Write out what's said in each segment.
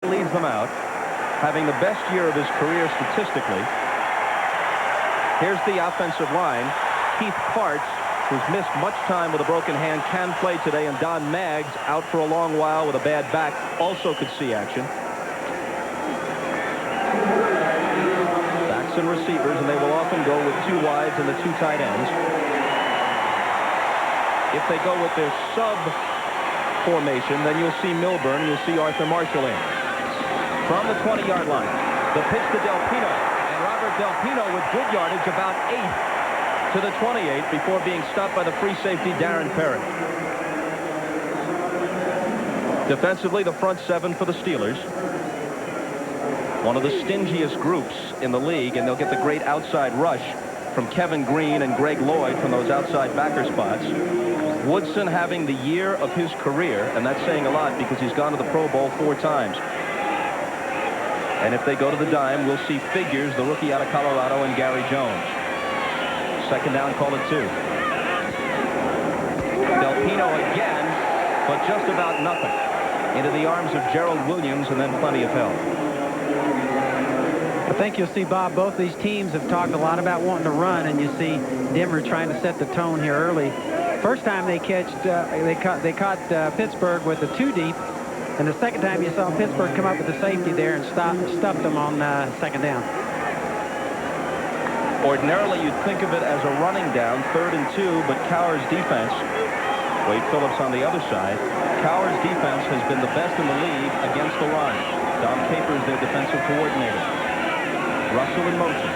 leads them out, having the best year of his career statistically. Here's the offensive line. Keith Parts, who's missed much time with a broken hand, can play today, and Don Maggs, out for a long while with a bad back, also could see action. Backs and receivers, and they will often go with 2 wides and the 2 tight ends. If they go with their sub formation, then you'll see Milburn, and you'll see Arthur Marshall in. From the 20-yard line, the pitch to Del Pino, and Robert Del Pino with good yardage, about 8 to the 28 before being stopped by the free safety Darren Perry. Defensively, the front 7 for the Steelers. One of the stingiest groups in the league, and they'll get the great outside rush from Kevin Green and Greg Lloyd from those outside backer spots. Woodson having the year of his career, and that's saying a lot because he's gone to the Pro Bowl 4 times. And if they go to the dime, we'll see Figures, the rookie out of Colorado, and Gary Jones. Second down, call it 2. Del Pino again, but just about nothing. Into the arms of Gerald Williams, and then plenty of help. I think you'll see, Bob, both these teams have talked a lot about wanting to run, and you see Denver trying to set the tone here early. First time they caught Pittsburgh with a 2 deep, and the second time you saw Pittsburgh come up with the safety there and stuffed them on second down. Ordinarily, you'd think of it as a running down, 3rd and 2, but Cowher's defense, Wade Phillips on the other side, Cowher's defense has been the best in the league against the run. Dom Capers, their defensive coordinator. Russell in motion.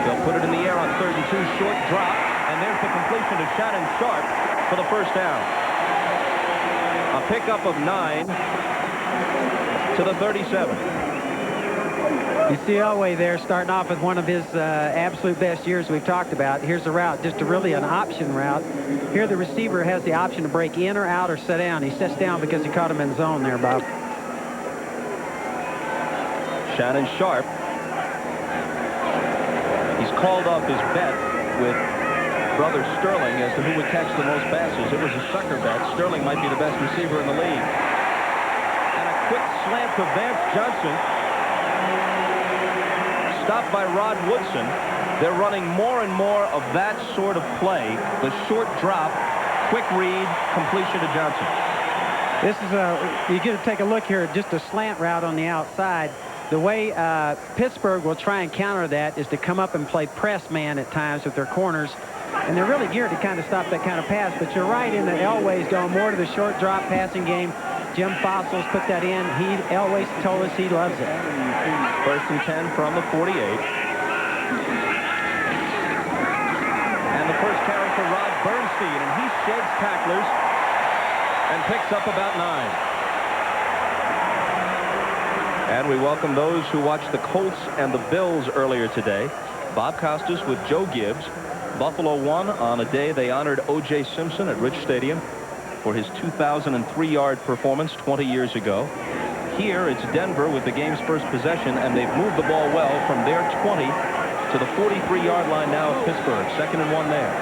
They'll put it in the air on 3rd and 2, short drop, and there's the completion to Shannon Sharpe for the first down. A pickup of 9 to the 37. You see Elway there starting off with one of his absolute best years we've talked about. Here's the route, just really an option route. Here the receiver has the option to break in or out or sit down. He sits down because he caught him in zone there, Bob. Shannon Sharpe. He's called off his bet with brother Sterling as to who would catch the most passes. It was a sucker bet. Sterling might be the best receiver in the league. And a quick slant to Vance Johnson. Stopped by Rod Woodson. They're running more and more of that sort of play. The short drop, quick read, completion to Johnson. This is you get to take a look here, just a slant route on the outside. The way Pittsburgh will try and counter that is to come up and play press man at times with their corners. And they're really geared to kind of stop that kind of pass. But you're right in that Elway's going more to the short drop passing game. Jim Fossil's put that in. Elway's told us he loves it. 1st and 10 from the 48. And the first carry for Rod Bernstein, and he sheds tacklers and picks up about 9. And we welcome those who watched the Colts and the Bills earlier today. Bob Costas with Joe Gibbs. Buffalo won on a day they honored O.J. Simpson at Rich Stadium for his 2003-yard performance 20 years ago. Here, it's Denver with the game's first possession, and they've moved the ball well from their 20 to the 43-yard line now of Pittsburgh. 2nd and 1 there.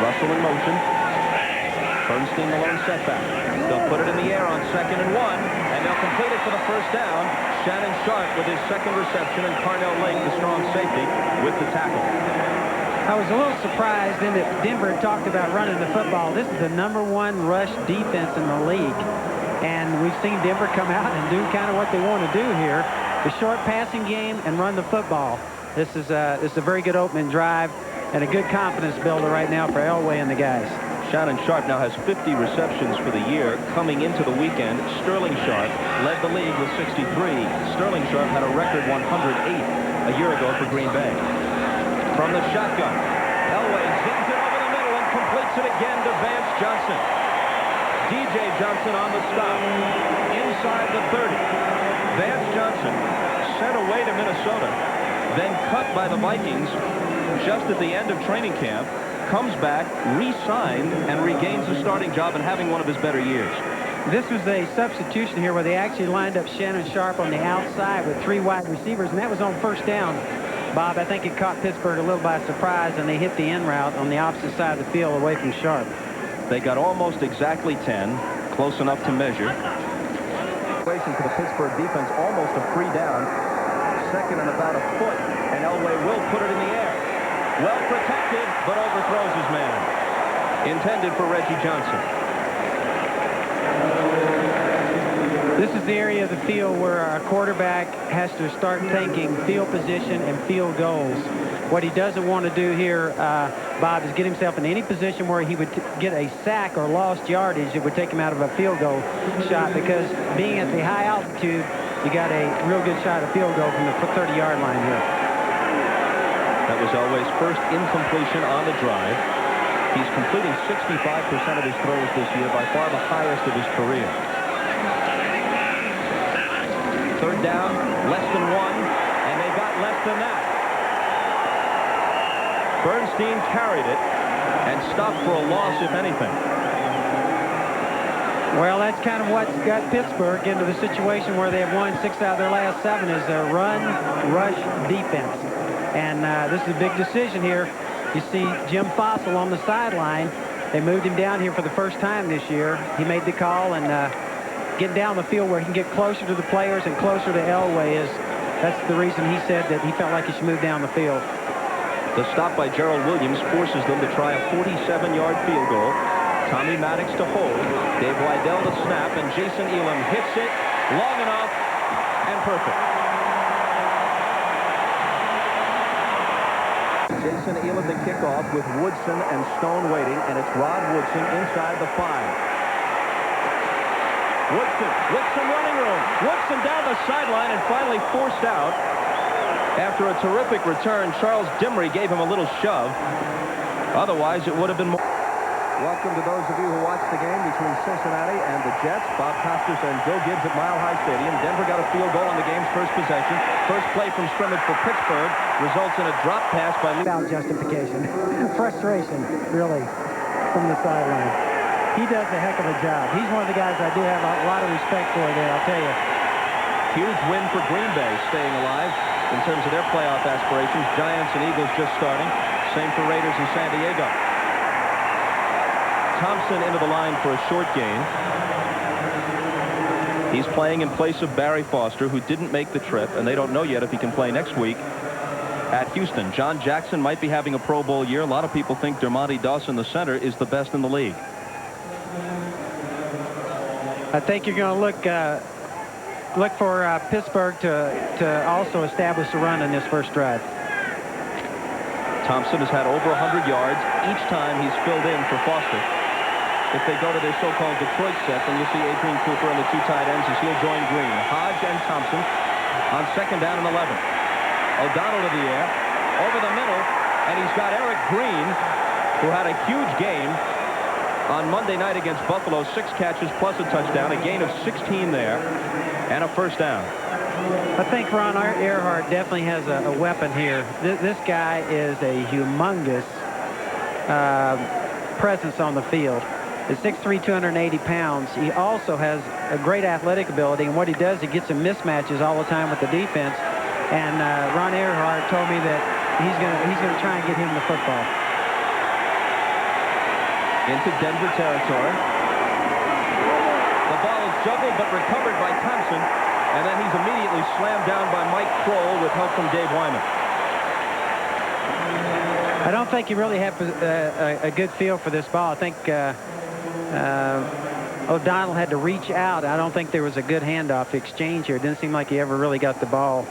Russell in motion. Bernstein the lone setback. They'll put it in the air on 2nd and 1, and they'll complete it for the first down. Shannon Sharpe with his 2nd reception, and Carnell Lake, the strong safety, with the tackle. I was a little surprised in that Denver talked about running the football. This is the #1 rush defense in the league. And we've seen Denver come out and do kind of what they want to do here. The short passing game and run the football. This is a very good opening drive and a good confidence builder right now for Elway and the guys. Shannon Sharpe now has 50 receptions for the year. Coming into the weekend, Sterling Sharpe led the league with 63. Sterling Sharpe had a record 108 a year ago for Green Bay. From the shotgun, Elway zings it over the middle and completes it again to Vance Johnson. D.J. Johnson on the stop. Inside the 30. Vance Johnson sent away to Minnesota, then cut by the Vikings just at the end of training camp, comes back, re-signed, and regains the starting job and having one of his better years. This was a substitution here where they actually lined up Shannon Sharpe on the outside with 3 wide receivers, and that was on first down. Bob, I think it caught Pittsburgh a little by surprise, and they hit the in route on the opposite side of the field away from Sharpe. They got almost exactly 10, close enough to measure. For the Pittsburgh defense, almost a free down. Second and about a foot, and Elway will put it in the air. Well protected, but overthrows his man. Intended for Reggie Johnson. This is the area of the field where our quarterback has to start thinking field position and field goals. What he doesn't want to do here, Bob, is get himself in any position where he would get a sack or lost yardage. It would take him out of a field goal shot, because being at the high altitude, you got a real good shot at field goal from the 30-yard line here. That was Elway's first incompletion on the drive. He's completing 65% of his throws this year, by far the highest of his career. Third down, less than one, and they got less than that. Bernstein carried it and stopped for a loss, if anything. Well, that's kind of what's got Pittsburgh into the situation where they have won 6 out of their last 7 is their run-rush defense. And this is a big decision here. You see Jim Fossil on the sideline. They moved him down here for the first time this year. He made the call, and getting down the field where he can get closer to the players and closer to Elway that's the reason he said that he felt like he should move down the field. The stop by Gerald Williams forces them to try a 47-yard field goal. Tommy Maddox to hold. Dave Weidel to snap, and Jason Elam hits it long enough and perfect. Jason Elam to kick off with Woodson and Stone waiting, and it's Rod Woodson inside the 5. Woodson with some running room. Woodson down the sideline and finally forced out. After a terrific return, Charles Dimry gave him a little shove. Otherwise, it would have been more. Welcome to those of you who watched the game between Cincinnati and the Jets. Bob Costas and Joe Gibbs at Mile High Stadium. Denver got a field goal on the game's first possession. First play from scrimmage for Pittsburgh results in a drop pass by Lee. Without justification. Frustration, really, from the sideline. He does a heck of a job. He's one of the guys I do have a lot of respect for there, I'll tell you. Huge win for Green Bay, staying alive in terms of their playoff aspirations. Giants and Eagles just starting. Same for Raiders in San Diego. Thompson into the line for a short gain. He's playing in place of Barry Foster, who didn't make the trip, and they don't know yet if he can play next week at Houston. John Jackson might be having a Pro Bowl year. A lot of people think Dermontti Dawson, the center, is the best in the league. I think you're going to look for Pittsburgh to also establish a run in this first drive. Thompson has had over 100 yards each time he's filled in for Foster. If they go to their so-called Detroit set, then you'll see Adrian Cooper and the 2 tight ends as he'll join Green. Hodge and Thompson on second down and 11. O'Donnell to the air, over the middle, and he's got Eric Green, who had a huge game on Monday night against Buffalo. 6 catches plus a touchdown, a gain of 16 there, and a first down. I think Ron Earhart definitely has a weapon here. This guy is a humongous presence on the field. At 6'3", 280 pounds, he also has a great athletic ability, and what he does, he gets in mismatches all the time with the defense. And Ron Earhart told me that he's gonna try and get him the football. Into Denver territory. The ball is juggled but recovered by Thompson, and then he's immediately slammed down by Mike Kroll with help from Dave Wyman. I don't think he really had a good feel for this ball. I think O'Donnell had to reach out. I don't think there was a good handoff exchange here. It didn't seem like he ever really got the ball.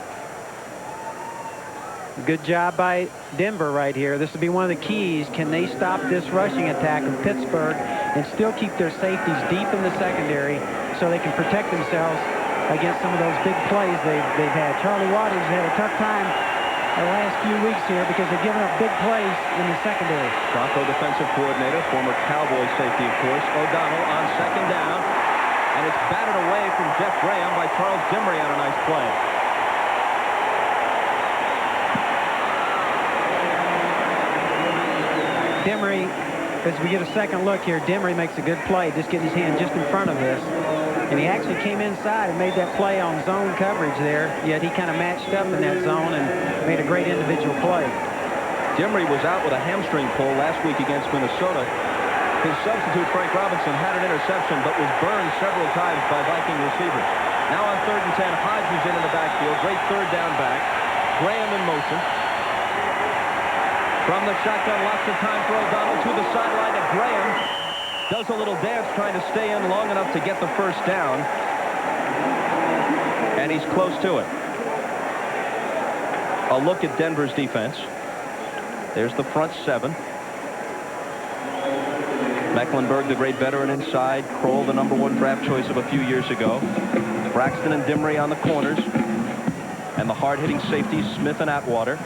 Good job by Denver right here. This will be one of the keys. Can they stop this rushing attack of Pittsburgh and still keep their safeties deep in the secondary so they can protect themselves against some of those big plays they've had? Charlie Waters had a tough time the last few weeks here because they're giving up big plays in the secondary. Bronco defensive coordinator, former Cowboy safety, of course. O'Donnell on second down, and it's batted away from Jeff Graham by Charles Dimry on a nice play. Dimry, as we get a second look here, Dimry makes a good play, just getting his hand just in front of this. And he actually came inside and made that play on zone coverage there, yet he kind of matched up in that zone and made a great individual play. Dimry was out with a hamstring pull last week against Minnesota. His substitute, Frank Robinson, had an interception but was burned several times by Viking receivers. Now on 3rd and 10, Hodge is in the backfield. Great third down back. Graham in motion. From the shotgun, lots of time for O'Donnell to the sideline, and Graham does a little dance trying to stay in long enough to get the first down. And he's close to it. A look at Denver's defense. There's the front seven. Mecklenburg, the great veteran inside. Kroll, the #1 draft choice of a few years ago. Braxton and Dimry on the corners. And the hard-hitting safeties, Smith and Atwater.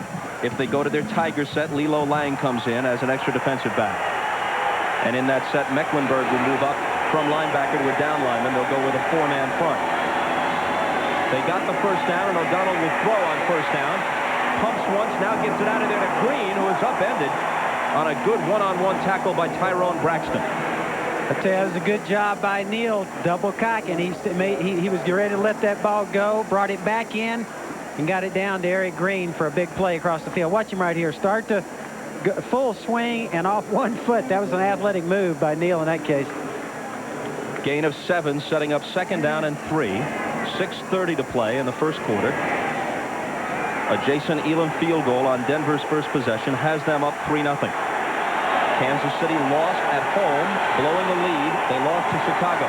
If they go to their Tiger set, Lilo Lang comes in as an extra defensive back. And in that set, Mecklenburg will move up from linebacker to a down lineman. They'll go with a 4-man front. They got the first down, and O'Donnell will throw on first down. Pumps once, now gets it out of there to Green, who is upended on a good one-on-one tackle by Tyrone Braxton. I tell you, that was a good job by Neal, double cocking. He was ready to let that ball go, brought it back in, and got it down to Eric Green for a big play across the field. Watch him right here. Start to full swing and off 1 foot. That was an athletic move by Neal in that case. Gain of 7, setting up 2nd down and 3. 6:30 to play in the first quarter. A Jason Elam field goal on Denver's first possession has them up 3-0. Kansas City lost at home, blowing the lead. They lost to Chicago.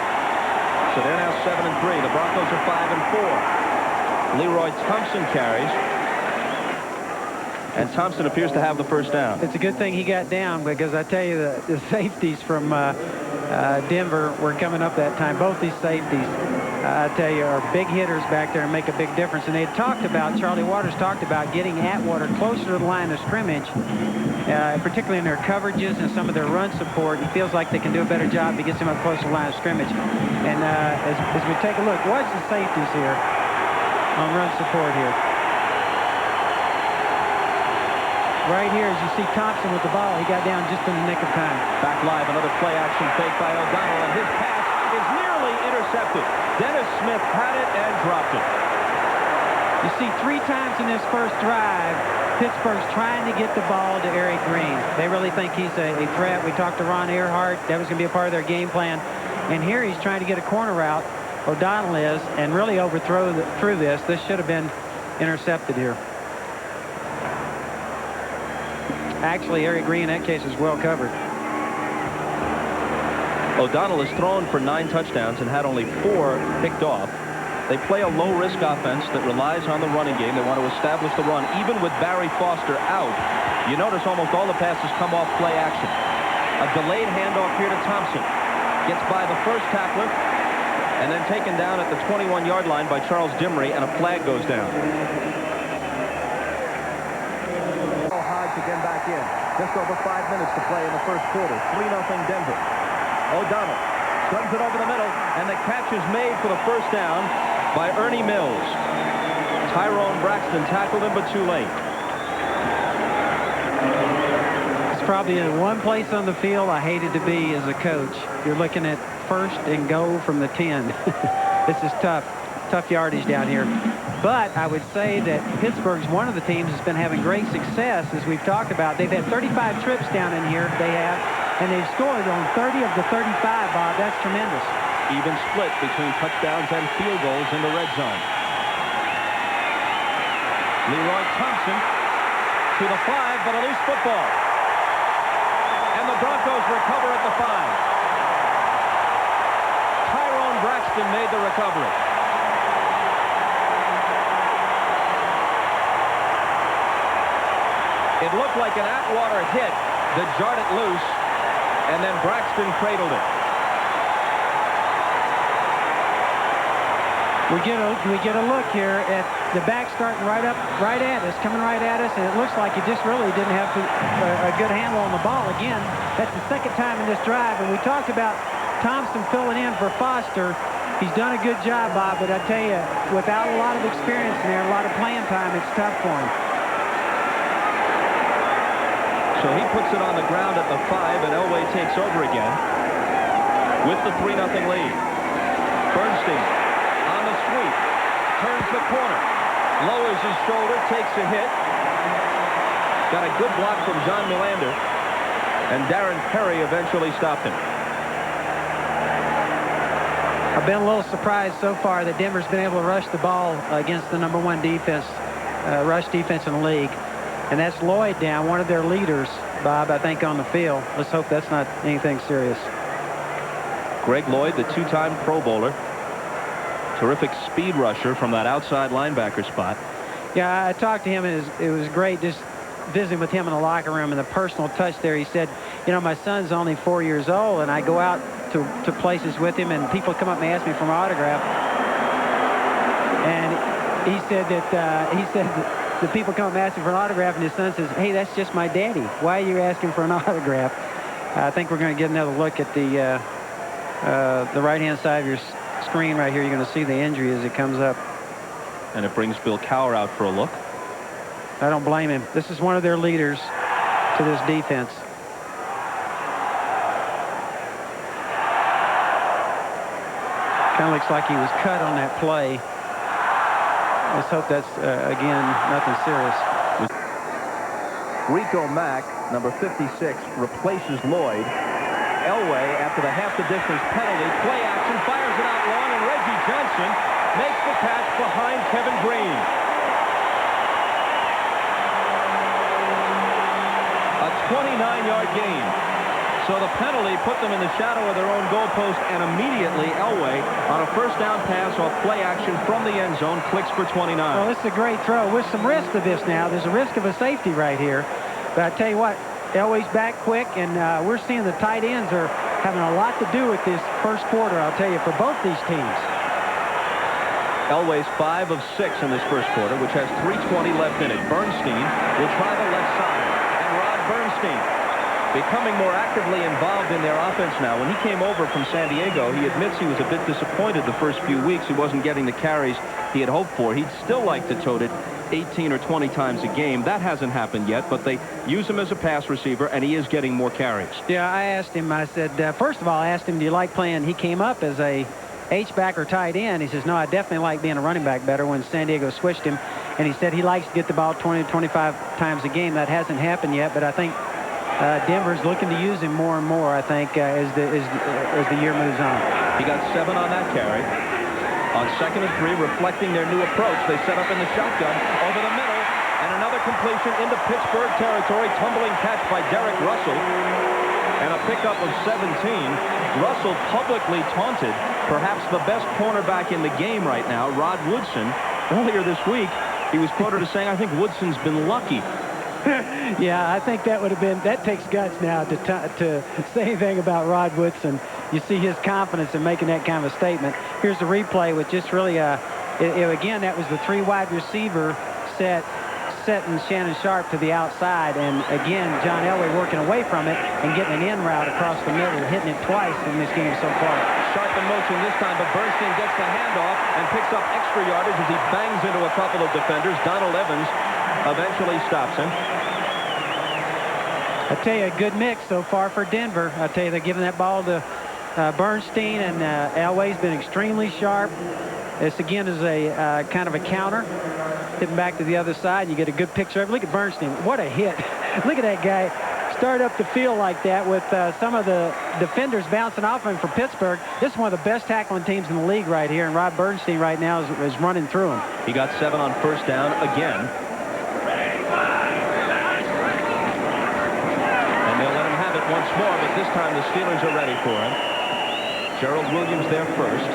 So they're now 7-3. The Broncos are 5-4. Leroy Thompson carries. And Thompson appears to have the first down. It's a good thing he got down, because I tell you, the safeties from Denver were coming up that time. Both these safeties, I tell you, are big hitters back there and make a big difference. And they had talked about, Charlie Waters talked about getting Atwater closer to the line of scrimmage, particularly in their coverages and some of their run support. He feels like they can do a better job to get him up close to the line of scrimmage. And as we take a look, watch the safeties here on run support here. Right here, as you see Thompson with the ball, he got down just in the nick of time. Back live, another play action fake by O'Donnell, and his pass is nearly intercepted. Dennis Smith had it and dropped it. You see 3 times in this first drive, Pittsburgh's trying to get the ball to Eric Green. They really think he's a threat. We talked to Ron Earhart. That was going to be a part of their game plan. And here he's trying to get a corner route, O'Donnell is, and really overthrow through this. This should have been intercepted here. Actually, Eric Green in that case is well covered. O'Donnell has thrown for 9 touchdowns and had only 4 picked off. They play a low-risk offense that relies on the running game. They want to establish the run, even with Barry Foster out. You notice almost all the passes come off play action. A delayed handoff here to Thompson. Gets by the first tackler, and then taken down at the 21-yard line by Charles Dimry, and a flag goes down. Again back in. Just over 5 minutes to play in the first quarter. 3-0 Denver. O'Donnell sends it over the middle, and the catch is made for the first down by Ernie Mills. Tyrone Braxton tackled him, but too late. It's probably in one place on the field I hated to be as a coach. You're looking at 1st and goal from the 10. This is tough yardage down here. But I would say that Pittsburgh's one of the teams that's been having great success, as we've talked about. They've had 35 trips down in here, they have, and they've scored on 30 of the 35, Bob. That's tremendous. Even split between touchdowns and field goals in the red zone. Leroy Thompson to the 5, but a loose football. And the Broncos recover at the 5. Tyrone Braxton made the recovery. It looked like an Atwater hit that jarred it loose, and then Braxton cradled it. We get a look here at the back starting right at us, coming right at us, and it looks like he just really didn't have a good handle on the ball. Again, that's the 2nd time in this drive, and we talked about Thompson filling in for Foster. He's done a good job, Bob, but I tell you, without a lot of experience in there, a lot of playing time, it's tough for him. So he puts it on the ground at the 5, and Elway takes over again with the 3-0 lead. Bernstein on the sweep, turns the corner, lowers his shoulder, takes a hit. Got a good block from John Melander. and Darren Perry eventually stopped him. I've been a little surprised so far that Denver's been able to rush the ball against the #1 defense, rush defense in the league. And that's Lloyd down, one of their leaders, Bob, I think, on the field. Let's hope that's not anything serious. Greg Lloyd, the two-time Pro Bowler. Terrific speed rusher from that outside linebacker spot. Yeah, I talked to him, and it was great just visiting with him in the locker room and the personal touch there. He said, you know, my son's only 4 years old, and I go out to places with him, and people come up and ask me for an autograph. And he said that the people come up and ask him for an autograph, and his son says, hey, that's just my daddy. Why are you asking for an autograph? I think we're going to get another look at the right-hand side of your screen right here. You're going to see the injury as it comes up. And it brings Bill Cowher out for a look. I don't blame him. This is one of their leaders to this defense. Kind of looks like he was cut on that play. Let's hope that's, again, nothing serious. Rico Mack, number 56, replaces Lloyd. Elway, after the half-the-distance penalty, play action, fires it out long, and Reggie Johnson makes the catch behind Kevin Green. A 29-yard gain. So the penalty put them in the shadow of their own goalpost, and immediately Elway, on a first down pass off play action from the end zone, clicks for 29. Well, this is a great throw. With some risk to this now. There's a risk of a safety right here. But I tell you what, Elway's back quick, and we're seeing the tight ends are having a lot to do with this first quarter, I'll tell you, for both these teams. Elway's 5 of 6 in this first quarter, which has 3:20 left in it. Bernstein will try the left side, and Rod Bernstein becoming more actively involved in their offense now. When he came over from San Diego, he admits he was a bit disappointed the first few weeks. He wasn't getting the carries he had hoped for. He'd still like to tote it 18 or 20 times a game. That hasn't happened yet, but they use him as a pass receiver, and he is getting more carries. Yeah, I asked him, I said, first of all, I asked him, do you like playing? He came up as a H-back or tight end. He says, no, I definitely like being a running back better when San Diego switched him. And he said he likes to get the ball 20 to 25 times a game. That hasn't happened yet, but I think Denver's looking to use him more and more, I think, as the year moves on. He got 7 on that carry. On 2nd and 3, reflecting their new approach, they set up in the shotgun over the middle, and another completion into Pittsburgh territory. Tumbling catch by Derek Russell, and a pickup of 17. Russell publicly taunted perhaps the best cornerback in the game right now, Rod Woodson. Earlier this week, he was quoted as saying, I think Woodson's been lucky. Yeah, I think that would have been, that takes guts now to say anything about Rod Woodson. You see his confidence in making that kind of a statement. Here's the replay with just really, again, that was the 3 wide receiver setting Shannon Sharpe to the outside. And again, John Elway working away from it and getting an in route across the middle, hitting it twice in this game so far. Sharpe in motion this time, but Bernstein gets the handoff and picks up extra yardage as he bangs into a couple of defenders. Donald Evans eventually stops him. I tell you, a good mix so far for Denver. I tell you, they're giving that ball to Bernstein, and Elway's been extremely sharp. This again is a kind of a counter, hitting back to the other side. You get a good picture of it. Look at Bernstein. What a hit. Look at that guy start up the field like that with some of the defenders bouncing off him for Pittsburgh. This is one of the best tackling teams in the league right here, and Rod Bernstein right now is running through him. He got 7 on first down again. And they'll let him have it once more, but this time the Steelers are ready for him. Gerald Williams there first.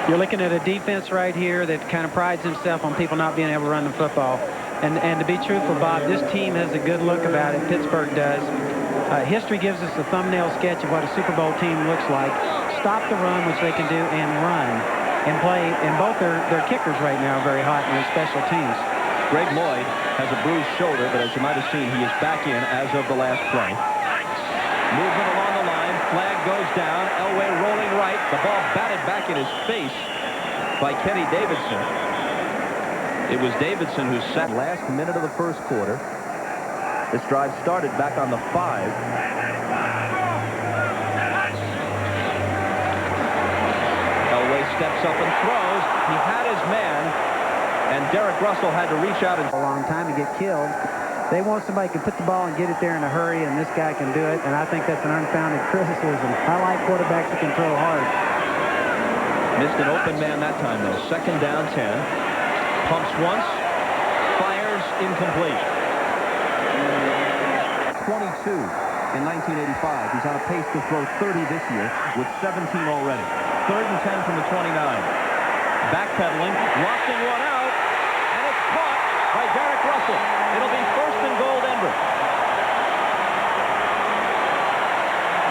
You're looking at a defense right here that kind of prides himself on people not being able to run the football. And to be truthful, Bob, this team has a good look about it. Pittsburgh does. History gives us a thumbnail sketch of what a Super Bowl team looks like. Stop the run, which they can do, and run. And play. And both their kickers right now are very hot in their special teams. Greg Lloyd has a bruised shoulder, but as you might have seen, he is back in as of the last play. Movement along the line. Flag goes down. Elway rolling right. The ball batted back in his face by Kenny Davidson. It was Davidson who sat last minute of the first quarter. This drive started back on the 5. Elway steps up and throws. He had his man, and Derek Russell had to reach out and a long time to get killed. They want somebody who can put the ball and get it there in a hurry, and this guy can do it, and I think that's an unfounded criticism. I like quarterbacks that can throw hard. Missed an open man that time, though. Second down, 10. Pumps once, fires, incomplete. 22 in 1985. He's on a pace to throw 30 this year with 17 already. Third and 10 from the 29. Backpedaling, lofting one out, and it's caught by Derek Russell. It'll be first and goal, Denver.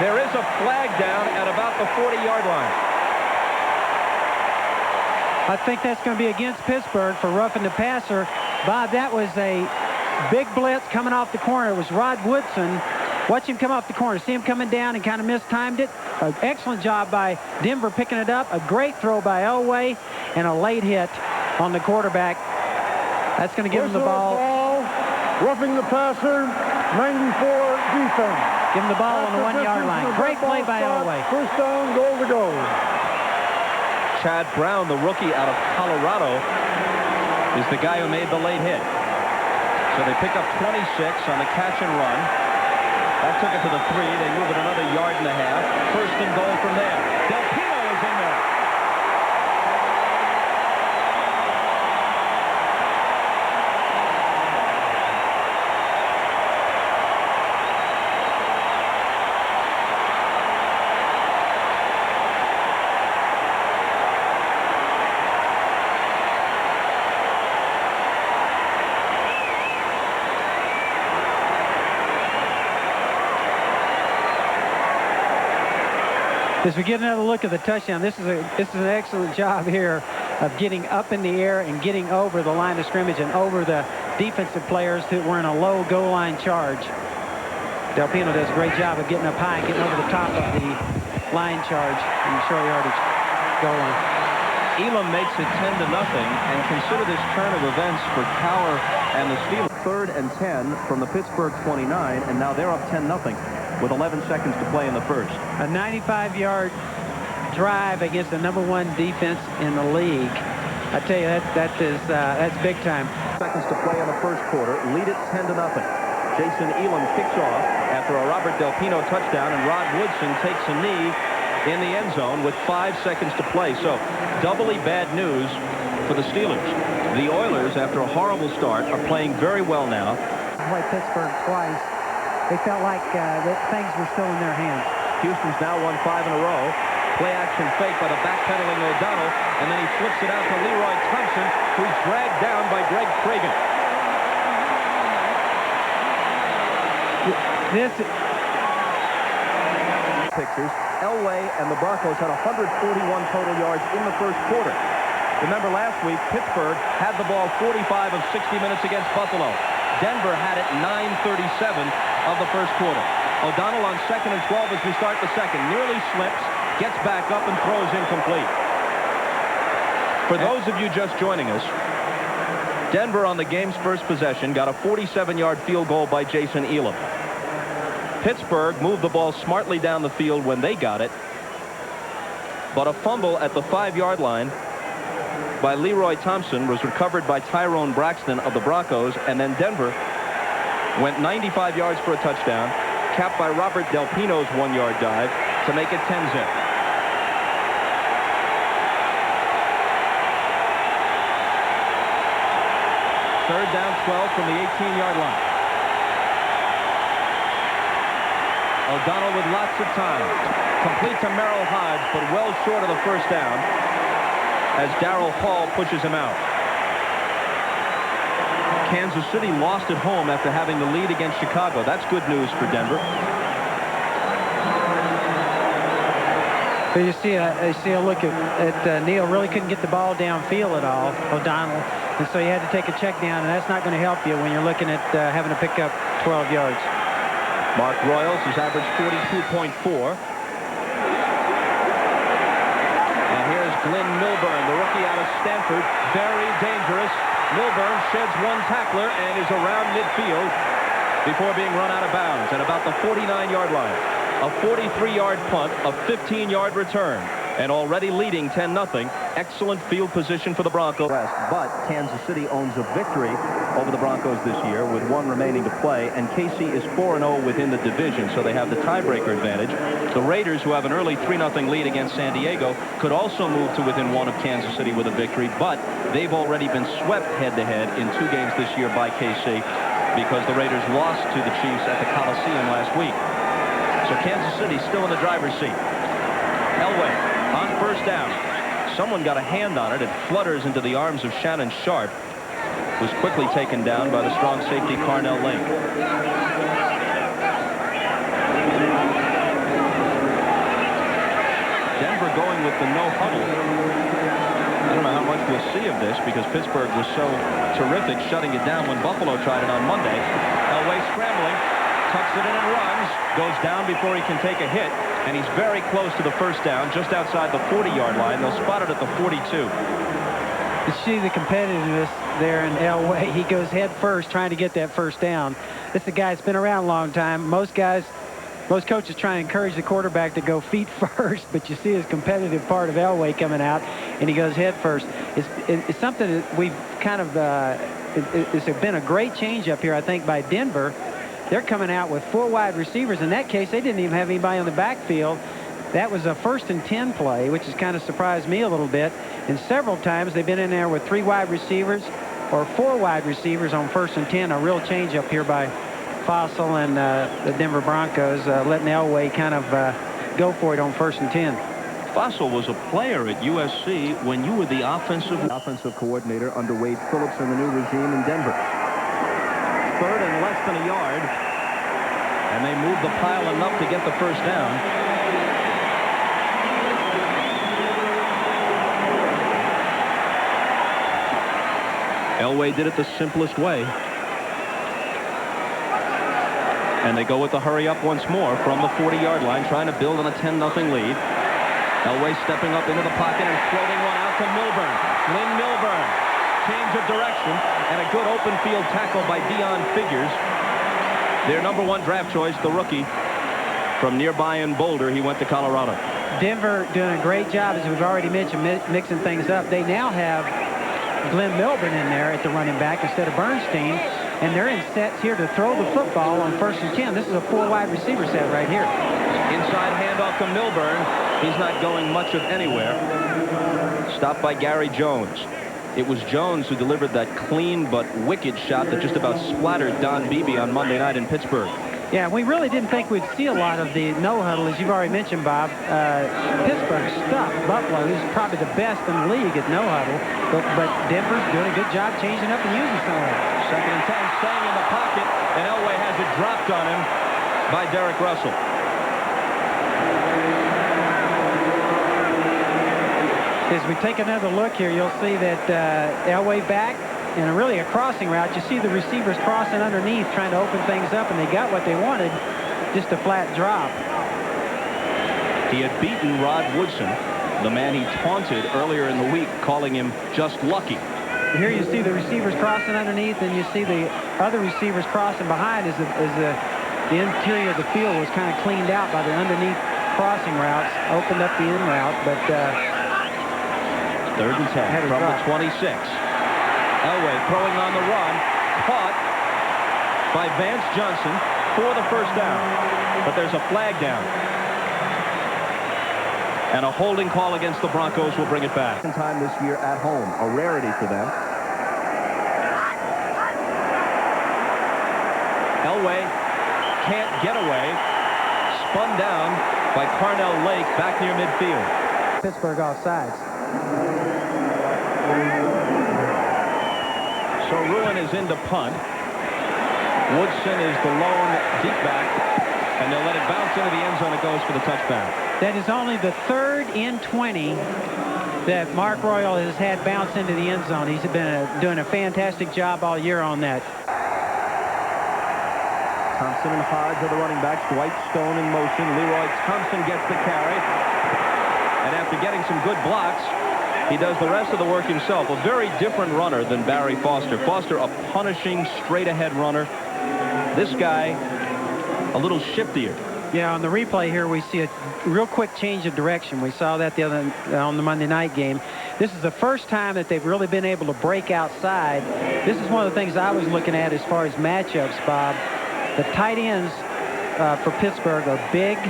There is a flag down at about the 40-yard line. I think that's going to be against Pittsburgh for roughing the passer. Bob, that was a big blitz coming off the corner. It was Rod Woodson. Watch him come off the corner. See him coming down and kind of mistimed it. An excellent job by Denver picking it up. A great throw by Elway and a late hit on the quarterback. That's going to give him the ball. Roughing the passer, 94 defense. Give him the ball on the 1-yard line. Great play by Elway. First down, goal to go. Chad Brown, the rookie out of Colorado, is the guy who made the late hit. So they pick up 26 on the catch and run. That took it to the 3. They move it another yard and a half. First and goal from there. Del Pino is in there. As we get another look at the touchdown, this is an excellent job here of getting up in the air and getting over the line of scrimmage and over the defensive players who were in a low goal line charge. Del Pino does a great job of getting up high and getting over the top of the line charge in the short yardage goal line. Elam makes it 10-0, and consider this turn of events for Cowher and the Steelers. Third and 10 from the Pittsburgh 29, and now they're up 10-0 with 11 seconds to play in the first. A 95-yard drive against the #1 defense in the league. I tell you, that's big time. Seconds to play in the first quarter. Lead it 10-0. Jason Elam kicks off after a Robert Del Pino touchdown, and Rod Woodson takes a knee in the end zone with 5 seconds to play. So doubly bad news for the Steelers. The Oilers, after a horrible start, are playing very well now. Played Pittsburgh twice. They felt like that things were still in their hands. Houston's now won 5 in a row. Play action fake by the backpedaling O'Donnell, and then he flips it out to Leroy Thompson, who's dragged down by Greg Cragen. Pictures. Elway and the Broncos had 141 total yards in the first quarter. Remember last week, Pittsburgh had the ball 45 of 60 minutes against Buffalo. Denver had it 9:37 of the first quarter. O'Donnell on 2nd and 12 as we start the second. Nearly slips, gets back up and throws incomplete. For those of you just joining us, Denver on the game's first possession got a 47-yard field goal by Jason Elam. Pittsburgh moved the ball smartly down the field when they got it, but a fumble at the 5-yard line by Leroy Thompson was recovered by Tyrone Braxton of the Broncos, and then Denver went 95 yards for a touchdown, capped by Robert Del Pino's 1-yard dive to make it 10-zip. Third down, 12 from the 18-yard line. O'Donnell with lots of time. Complete to Merrill Hodge, but well short of the first down as Darryl Hall pushes him out. Kansas City lost at home after having the lead against Chicago. That's good news for Denver. So you see a look at Neal really couldn't get the ball downfield at all, O'Donnell, and so you had to take a check down, and that's not going to help you when you're looking at having to pick up 12 yards. Mark Royals has averaged 42.4. And here's Glenn Milburn, the rookie out of Stanford. Very dangerous. Milburn sheds one tackler and is around midfield before being run out of bounds at about the 49-yard line. A 43-yard punt, a 15-yard return, and already leading 10-0. excellent field position for the Broncos. But Kansas City owns a victory over the Broncos this year with 1 remaining to play, and KC is 4-0 within the division, so they have the tiebreaker advantage. The Raiders, who have an early 3-0 lead against San Diego, could also move to within 1 of Kansas City with a victory, but they've already been swept head-to-head in 2 games this year by KC because the Raiders lost to the Chiefs at the Coliseum last week. So Kansas City still in the driver's seat. Elway on first down. Someone got a hand on it. It flutters into the arms of Shannon Sharpe, was quickly taken down by the strong safety Carnell Lake. Denver going with the no huddle. I don't know how much we'll see of this because Pittsburgh was so terrific shutting it down when Buffalo tried it on Monday. Elway scrambling, tucks it in and runs, goes down before he can take a hit, and he's very close to the first down, just outside the 40-yard line. They'll spot it at the 42. You see the competitiveness there in Elway. He goes head first trying to get that first down. This is a guy that's been around a long time. Most coaches try and encourage the quarterback to go feet first, but you see his competitive part of Elway coming out, and he goes head first. It's something that we've kind of, it's been a great change up here, I think, by Denver. They're coming out with 4 wide receivers. In that case, they didn't even have anybody on the backfield. That was a 1st and 10 play, which has kind of surprised me a little bit. And several times they've been in there with 3 wide receivers or 4 wide receivers on 1st and 10. A real change up here by Fossil and the Denver Broncos, letting Elway kind of go for it on 1st and 10. Fossil was a player at USC when you were the offensive coordinator under Wade Phillips and the new regime in Denver. 3rd and less than a yard, and they moved the pile enough to get the first down. Elway did it the simplest way. And they go with the hurry up once more from the 40-yard line, trying to build on a 10-0 lead. Elway stepping up into the pocket and floating one out to Milburn. Lynn Milburn. Change of direction and a good open field tackle by Dion Figures. Their #1 draft choice, the rookie from nearby in Boulder. He went to Colorado. Denver doing a great job, as we've already mentioned, mixing things up. They now have Glenn Milburn in there at the running back instead of Bernstein, and they're in sets here to throw the football on 1st and 10. This is a 4 wide receiver set right here. Inside handoff to Milburn. He's not going much of anywhere. Stopped by Gary Jones. It was Jones who delivered that clean but wicked shot that just about splattered Don Beebe on Monday night in Pittsburgh. Yeah, we really didn't think we'd see a lot of the no huddle, as you've already mentioned, Bob. Pittsburgh stuffed Buffalo, who's probably the best in the league at no huddle, but Denver's doing a good job changing up and using some of it. 2nd and 10, staying in the pocket, and Elway has it dropped on him by Derek Russell. As we take another look here, you'll see that Elway back and really a crossing route. You see the receivers crossing underneath, trying to open things up, and they got what they wanted, just a flat drop. He had beaten Rod Woodson, the man he taunted earlier in the week, calling him just lucky. Here you see the receivers crossing underneath, and you see the other receivers crossing behind as the interior of the field was kind of cleaned out by the underneath crossing routes, opened up the in route, but 3rd and 10 from the 26. Elway throwing on the run, caught by Vance Johnson for the first down. But there's a flag down. And a holding call against the Broncos will bring it back. Second time this year at home, a rarity for them. Elway can't get away. Spun down by Carnell Lake back near midfield. Pittsburgh offsides. So Ruin is in to punt. Woodson is the lone deep back, and they'll let it bounce into the end zone. It goes for the touchdown. That is only the 3rd and 20 that Mark Royal has had bounce into the end zone. He's been doing a fantastic job all year on that. Thompson and Hodge are the running backs. Dwight Stone in motion. Leroy Thompson gets the carry. And after getting some good blocks, he does the rest of the work himself. A very different runner than Barry Foster. Foster, a punishing, straight-ahead runner. This guy, a little shiftier. Yeah, on the replay here, we see a real quick change of direction. We saw that the other on the Monday night game. This is the first time that they've really been able to break outside. This is one of the things I was looking at as far as matchups, Bob. The tight ends for Pittsburgh are big,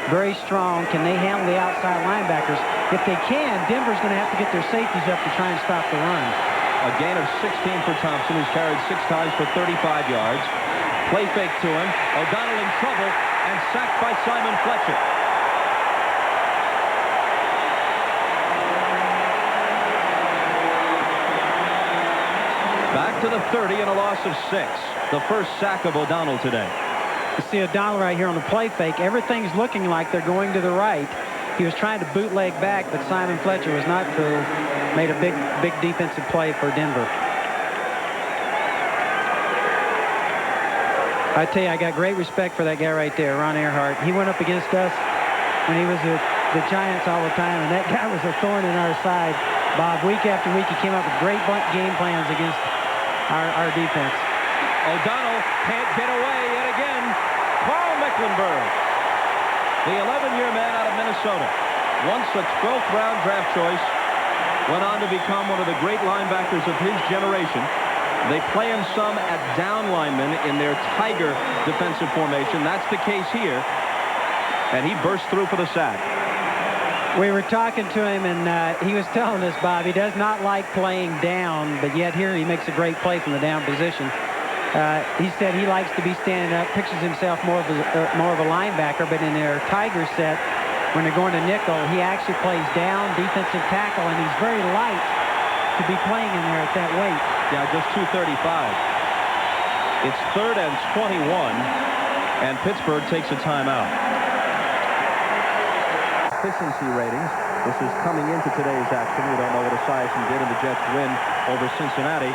very strong. Can they handle the outside linebackers? If they can, Denver's going to have to get their safeties up to try and stop the run. A gain of 16 for Thompson, who's carried 6 times for 35 yards. Play fake to him. O'Donnell in trouble and sacked by Simon Fletcher. Back to the 30 and a loss of 6. The first sack of O'Donnell today. You see O'Donnell right here on the play fake. Everything's looking like they're going to the right. He was trying to bootleg back, but Simon Fletcher was not fooled. Made a big defensive play for Denver. I tell you, I got great respect for that guy right there, Ron Earhart. He went up against us when he was with the Giants all the time, and that guy was a thorn in our side. Bob, week after week, he came up with great game plans against our defense. O'Donnell can't get away yet again. Carl Mecklenburg, the 11-year man out of Minnesota, once a 12th round draft choice, went on to become one of the great linebackers of his generation. They play him some at down lineman in their Tiger defensive formation. That's the case here. And he burst through for the sack. We were talking to him, and he was telling us, Bob, he does not like playing down, but yet here he makes a great play from the down position. He said he likes to be standing up, pictures himself more of a linebacker, but in their Tiger set, when they're going to nickel, he actually plays down, defensive tackle, and he's very light to be playing in there at that weight. Yeah, just 235. It's 3rd and 21, and Pittsburgh takes a timeout. Efficiency ratings. This is coming into today's action. We don't know what Esiason did in the Jets' win over Cincinnati.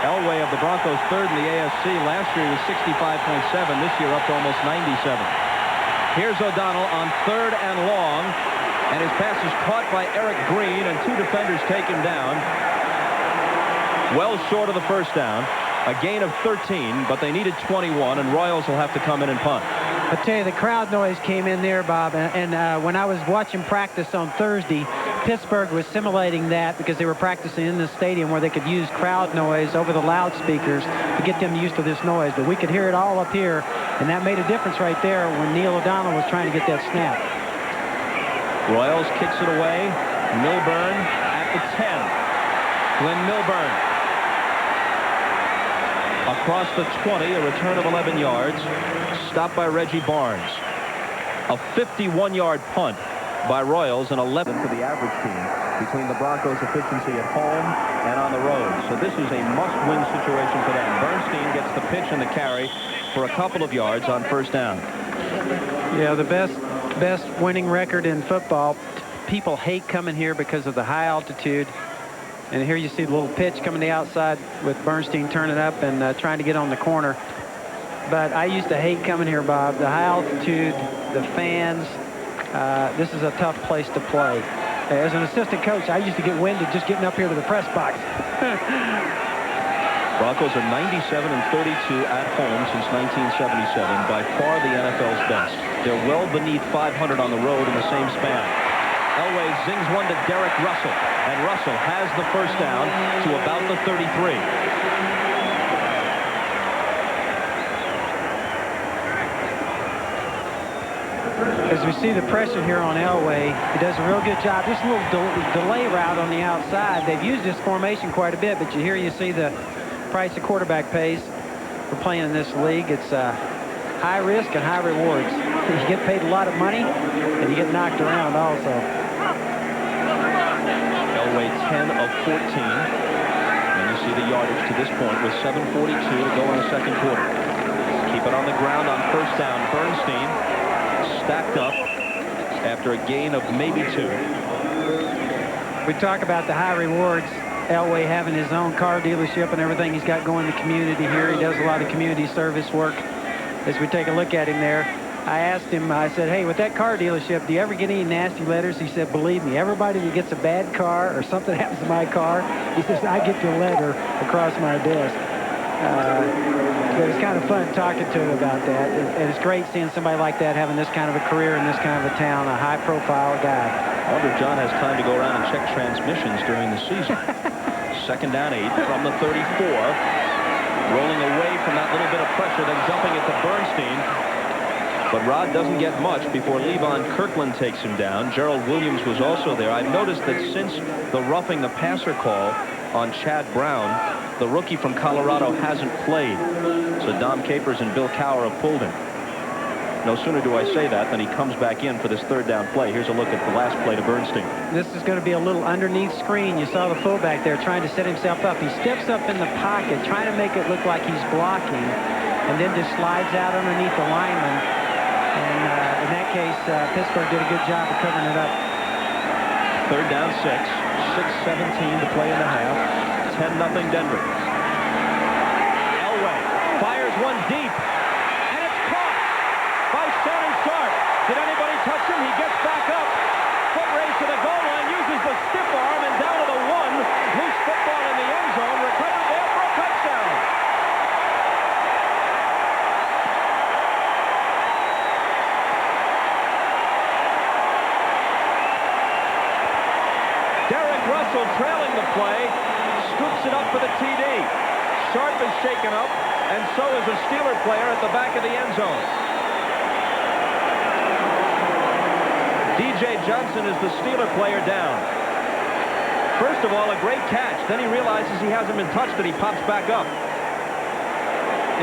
Elway of the Broncos 3rd in the AFC. Last year he was 65.7. This year up to almost 97. Here's O'Donnell on 3rd and long, and his pass is caught by Eric Green, and 2 defenders take him down. Well short of the first down. A gain of 13, but they needed 21, and Royals will have to come in and punt. I tell you, the crowd noise came in there, Bob, and when I was watching practice on Thursday, Pittsburgh was simulating that because they were practicing in the stadium where they could use crowd noise over the loudspeakers to get them used to this noise. But we could hear it all up here, and that made a difference right there when Neil O'Donnell was trying to get that snap. Royals kicks it away. Milburn at the 10. Glenn Milburn. Across the 20, a return of 11 yards. Stopped by Reggie Barnes. A 51-yard punt by Royals, and 11 for the average team between the Broncos' efficiency at home and on the road. So this is a must-win situation for them. Bernstein gets the pitch and the carry for a couple of yards on first down. Yeah, the best winning record in football. People hate coming here because of the high altitude. And here you see the little pitch coming to the outside with Bernstein turning up and trying to get on the corner. But I used to hate coming here, Bob. The high altitude, the fans. This is a tough place to play. As an assistant coach, I used to get winded just getting up here to the press box. Broncos are 97 and 32 at home since 1977. By far the NFL's best. They're well beneath 500 on the road in the same span. Elway zings one to Derek Russell, and Russell has the first down to about the 33. As we see the pressure here on Elway, he does a real good job. Just a little delay route on the outside. They've used this formation quite a bit, but here you see the price a quarterback pays for playing in this league. It's high risk and high rewards. You get paid a lot of money, and you get knocked around also. Elway 10 of 14. And you see the yardage to this point with 7:42 to go in the second quarter. Keep it on the ground on first down. Bernstein stacked up after a gain of maybe 2. We talk about the high rewards. Elway having his own car dealership and everything he's got going in the community here. He does a lot of community service work. As we take a look at him there, I asked him, I said, hey, with that car dealership, do you ever get any nasty letters? He said, believe me, everybody that gets a bad car or something happens to my car, he says, I get your letter across my desk. But it's kind of fun talking to him about that. And it's great seeing somebody like that having this kind of a career in this kind of a town, a high-profile guy. I wonder if John has time to go around and check transmissions during the season. Second down 8 from the 34. Rolling away from that little bit of pressure, then dumping it to Bernstein. But Rod doesn't get much before Levon Kirkland takes him down. Gerald Williams was also there. I've noticed that since the roughing the passer call on Chad Brown, the rookie from Colorado hasn't played. So Dom Capers and Bill Cowher have pulled him. No sooner do I say that than he comes back in for this third down play. Here's a look at the last play to Bernstein. This is going to be a little underneath screen. You saw the fullback there trying to set himself up. He steps up in the pocket, trying to make it look like he's blocking, and then just slides out underneath the lineman. And in that case, Pittsburgh did a good job of covering it up. Third down 6. 6:17 to play in the half. 10-0 Denver. Elway fires one deep, and it's caught by Shannon Sharpe. Did anybody touch him? He gets back up. Foot race to the goal line, uses the stiff arm, and down to the 1. Loose football in the end zone, recovered there for a touchdown. Derek Russell trailing the play, scoops it up for the TD. Sharpe is shaken up, and so is a Steeler player at the back of the end zone. DJ Johnson is the Steeler player down. First of all, a great catch. Then he realizes he hasn't been touched, and he pops back up.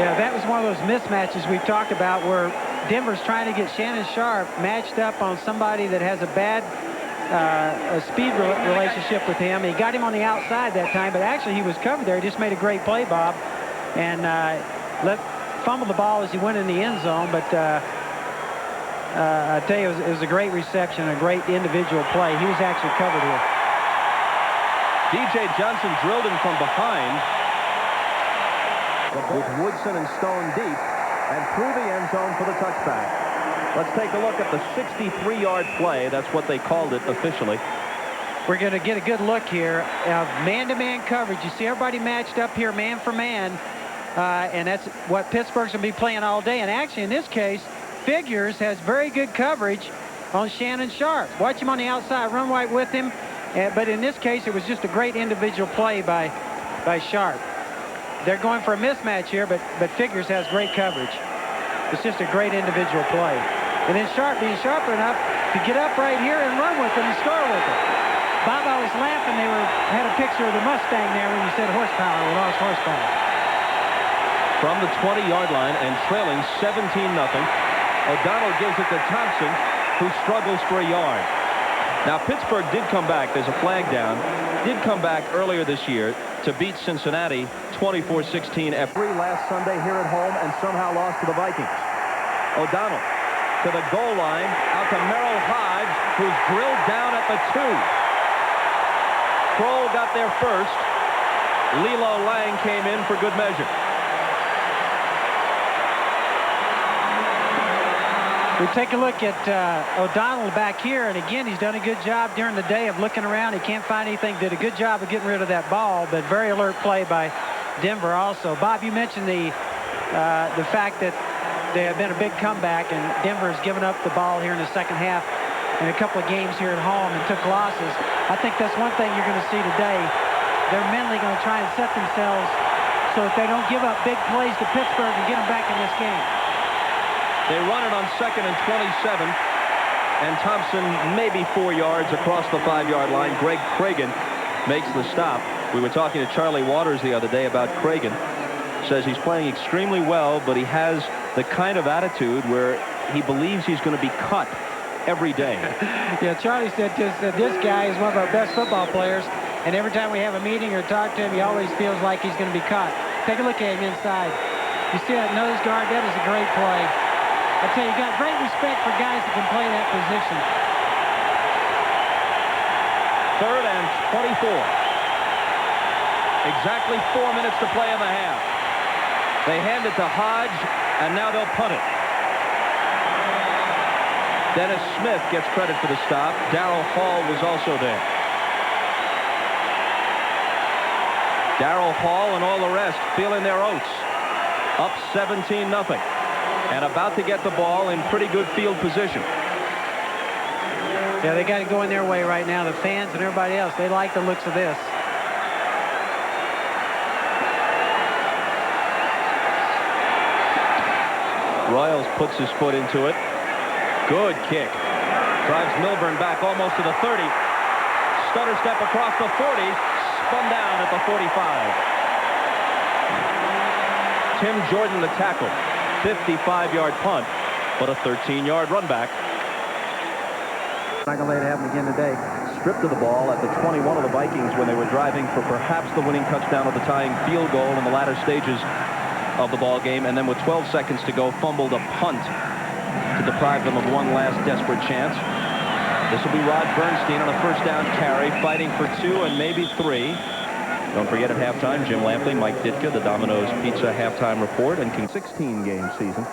Yeah, that was one of those mismatches we've talked about where Denver's trying to get Shannon Sharpe matched up on somebody that has a bad a speed relationship with him. He got him on the outside that time, but actually he was covered there. He just made a great play, Bob, and fumbled the ball as he went in the end zone. But I tell you, it was a great reception, a great individual play. He was actually covered here. DJ Johnson drilled him from behind with Woodson and Stone deep and through the end zone for the touchback. Let's take a look at the 63-yard play. That's what they called it officially. We're going to get a good look here of man-to-man coverage. You see everybody matched up here man for man, and that's what Pittsburgh's going to be playing all day. And actually, in this case, Figures has very good coverage on Shannon Sharpe. Watch him on the outside, run right with him. But in this case, it was just a great individual play by Sharpe. They're going for a mismatch here, but Figures has great coverage. It's just a great individual play. And then Sharpe being sharper enough to get up right here and run with him and score with him. Bob, I was laughing. They had a picture of the Mustang there when you said horsepower. We lost horsepower. From the 20-yard line and trailing 17-0, O'Donnell gives it to Thompson, who struggles for a yard. Now, Pittsburgh did come back. There's a flag down. Did come back earlier this year to beat Cincinnati 24-16 every last Sunday here at home and somehow lost to the Vikings. O'Donnell to the goal line, out to Merrill Hodge, who's drilled down at the 2. Kroll got there first. Lilo Lang came in for good measure. We take a look at O'Donnell back here, and again, he's done a good job during the day of looking around. He can't find anything. Did a good job of getting rid of that ball, but very alert play by Denver also. Bob, you mentioned the fact that there have been a big comeback, and Denver has given up the ball here in the second half in a couple of games here at home and took losses. I think that's one thing you're going to see today. They're mentally going to try and set themselves so that they don't give up big plays to Pittsburgh and get them back in this game. They run it on 2nd and 27, and Thompson maybe 4 yards across the 5-yard line. Greg Cragen makes the stop. We were talking to Charlie Waters the other day about Cragen. Says he's playing extremely well, but he has the kind of attitude where he believes he's going to be cut every day. Yeah, Charlie said this guy is one of our best football players, and every time we have a meeting or talk to him, he always feels like he's going to be caught. Take a look at him inside. You see that nose guard? That is a great play. I tell you, got great respect for guys that can play that position. 3rd and 24. Exactly 4 minutes to play in the half. They hand it to Hodge, and now they'll punt it. Dennis Smith gets credit for the stop. Darryl Hall was also there. Darryl Hall and all the rest feeling their oats. Up 17-0. And about to get the ball in pretty good field position. Yeah, they got it going their way right now. The fans and everybody else, they like the looks of this. Royals puts his foot into it. Good kick. Drives Milburn back almost to the 30. Stutter step across the 40. Spun down at the 45. Tim Jordan the tackle. 55-yard punt, but a 13-yard run back. Not going to let it happen again today. Stripped of the ball at the 21 of the Vikings when they were driving for perhaps the winning touchdown of the tying field goal in the latter stages of the ball game, and then with 12 seconds to go, fumbled a punt to deprive them of one last desperate chance. This will be Rod Bernstein on a first down carry, fighting for 2 and maybe 3. Don't forget at halftime, Jim Lampley, Mike Ditka, the Domino's Pizza halftime report, and 16-game season.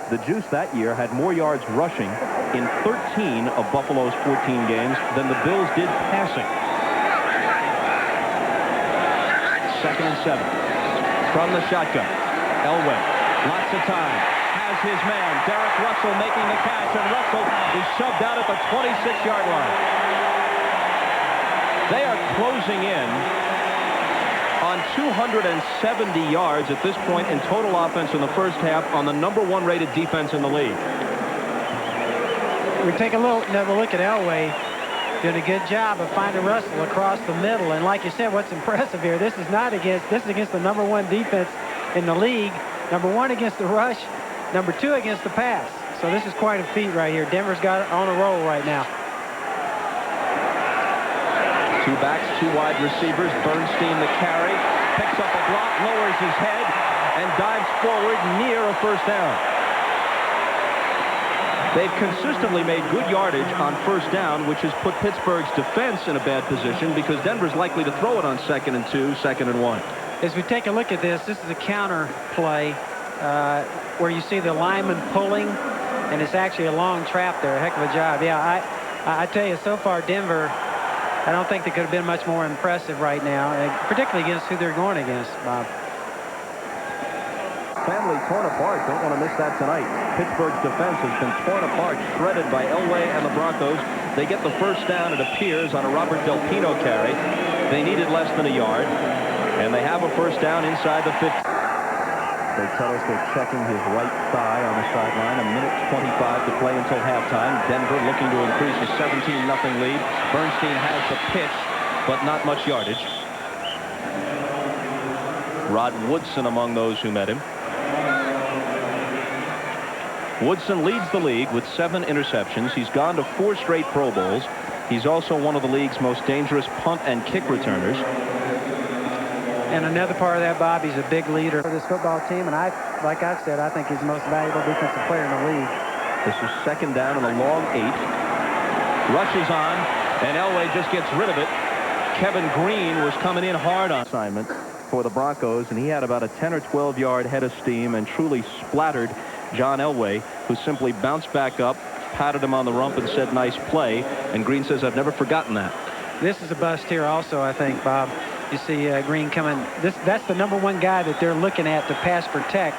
The Juice that year had more yards rushing in 13 of Buffalo's 14 games than the Bills did passing. 2nd and 7. From the shotgun. Elway, lots of time. Has his man, Derek Russell, making the catch, and Russell is shoved out at the 26-yard line. They are closing in on 270 yards at this point in total offense in the first half on the #1 rated defense in the league. We take another look at Elway. Doing a good job of finding Russell across the middle. And like you said, what's impressive here, this is against the #1 defense in the league. #1 against the rush, #2 against the pass. So this is quite a feat right here. Denver's got it on a roll right now. 2 backs, 2 wide receivers. Bernstein the carry, picks up a block, lowers his head, and dives forward near a first down. They've consistently made good yardage on first down, which has put Pittsburgh's defense in a bad position because Denver's likely to throw it on 2nd and 2, 2nd and 1. As we take a look at this is a counter play where you see the lineman pulling, and it's actually a long trap there. A heck of a job. Yeah, I tell you, so far Denver, I don't think they could have been much more impressive right now, particularly against who they're going against, Bob. Family torn apart. Don't want to miss that tonight. Pittsburgh's defense has been torn apart, shredded by Elway and the Broncos. They get the first down, it appears, on a Robert Del Pino carry. They needed less than a yard, and they have a first down inside the 50. They tell us they're checking his right thigh on the sideline. 1:25 to play until halftime. Denver looking to increase a 17-0 lead. Bernstein has the pitch, but not much yardage. Rod Woodson among those who met him. Woodson leads the league with 7 interceptions. He's gone to 4 straight Pro Bowls. He's also one of the league's most dangerous punt and kick returners. And another part of that, Bob, he's a big leader for this football team, and like I've said, I think he's the most valuable defensive player in the league. This is 2nd down and a long 8. Rushes on, and Elway just gets rid of it. Kevin Green was coming in hard on assignment for the Broncos, and he had about a 10 or 12-yard head of steam and truly splattered John Elway, who simply bounced back up, patted him on the rump, and said, "Nice play." And Green says, "I've never forgotten that." This is a bust here also, I think, Bob. You see Green coming. That's the #1 guy that they're looking at to pass protect.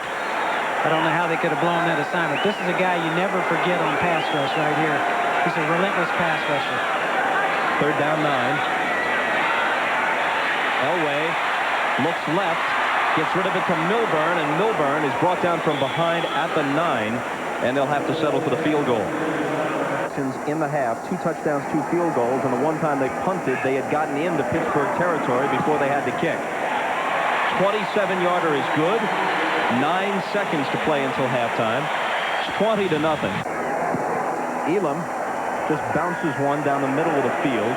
I don't know how they could have blown that assignment. This is a guy you never forget on pass rush right here. He's a relentless pass rusher. 3rd down 9. Elway looks left, gets rid of it to Milburn, and Milburn is brought down from behind at the 9, and they'll have to settle for the field goal. In the half, 2 touchdowns, 2 field goals, and the one time they punted, they had gotten into Pittsburgh territory before they had to kick. 27-yarder is good. 9 seconds to play until halftime. It's 20-0. Elam just bounces one down the middle of the field.